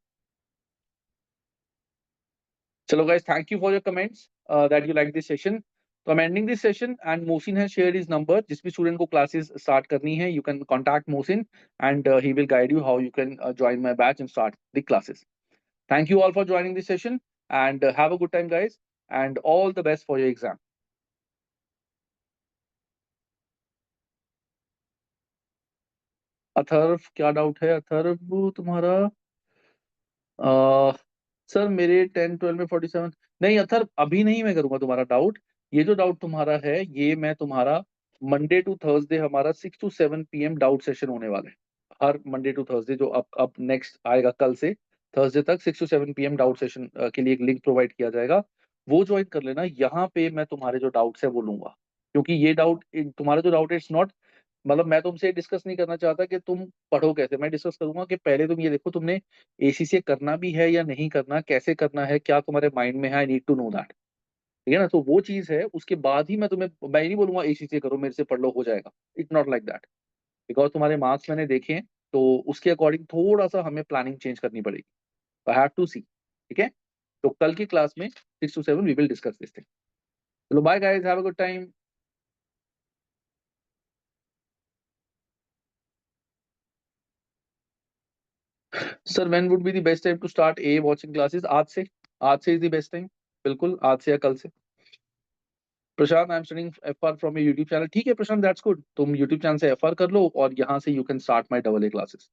चलो guys, thank you for your comments that you like this session. तो I'm ending this session and Mohsin has shared his number. जिस भी स्टूडेंट को क्लासेस स्टार्ट करनी है you can contact Mohsin and he will guide you how you can join my batch and start the classes. Thank you all for joining this session and have a good time guys and all the best for your exam. Atharva, क्या डाउट है अथर्व तुम्हारा? सर मेरे 10 12 में 47 नहीं अथर, अभी नहीं मैं करूंगा तुम्हारा डाउट। ये जो डाउट तुम्हारा है ये मैं तुम्हारा मंडे टू थर्सडे हमारा 6 to 7 PM डाउट सेशन होने वाला है। हर मंडे टू थर्सडे जो अब नेक्स्ट आएगा कल से थर्सडे तक 6 to 7 PM डाउट सेशन के लिए एक लिंक प्रोवाइड किया जाएगा, वो ज्वाइन कर लेना। यहाँ पे मैं तुम्हारे जो डाउट्स है वो लूंगा, क्योंकि ये डाउट तुम्हारा जो डाउट है इट्स नॉट, मतलब मैं तुमसे डिस्कस नहीं करना चाहता कि तुम पढ़ो कैसे, मैं डिस्कस करूंगा कि पहले तुम ये देखो तुमने एसीसी करना भी है या नहीं करना, कैसे करना है, क्या तुम्हारे माइंड में है, I need to know that. ठीक है ना, तो वो चीज है, उसके बाद ही मैं नहीं बोलूंगा एसीसी करो मेरे से पढ़ लो हो जाएगा। It not like that, because तुम्हारे मार्क्स मैंने देखे हैं तो उसके अकॉर्डिंग थोड़ा सा हमें प्लानिंग चेंज करनी पड़ेगी। आई हैव टू सी। ठीक है, तो कल की क्लास में 6 to 7 we will discuss this thing. चलो bye guys, have a good time. Sir when would be the best time to start a watching classes? आज से इज द बेस्ट टाइम, बिल्कुल आज से या कल से। Prashant, I am studying FR from your YouTube channel. ठीक है प्रशांत, दैट्स गुड, तुम यूट्यूब चैनल से एफआर कर लो और यहाँ से you can start my double A classes.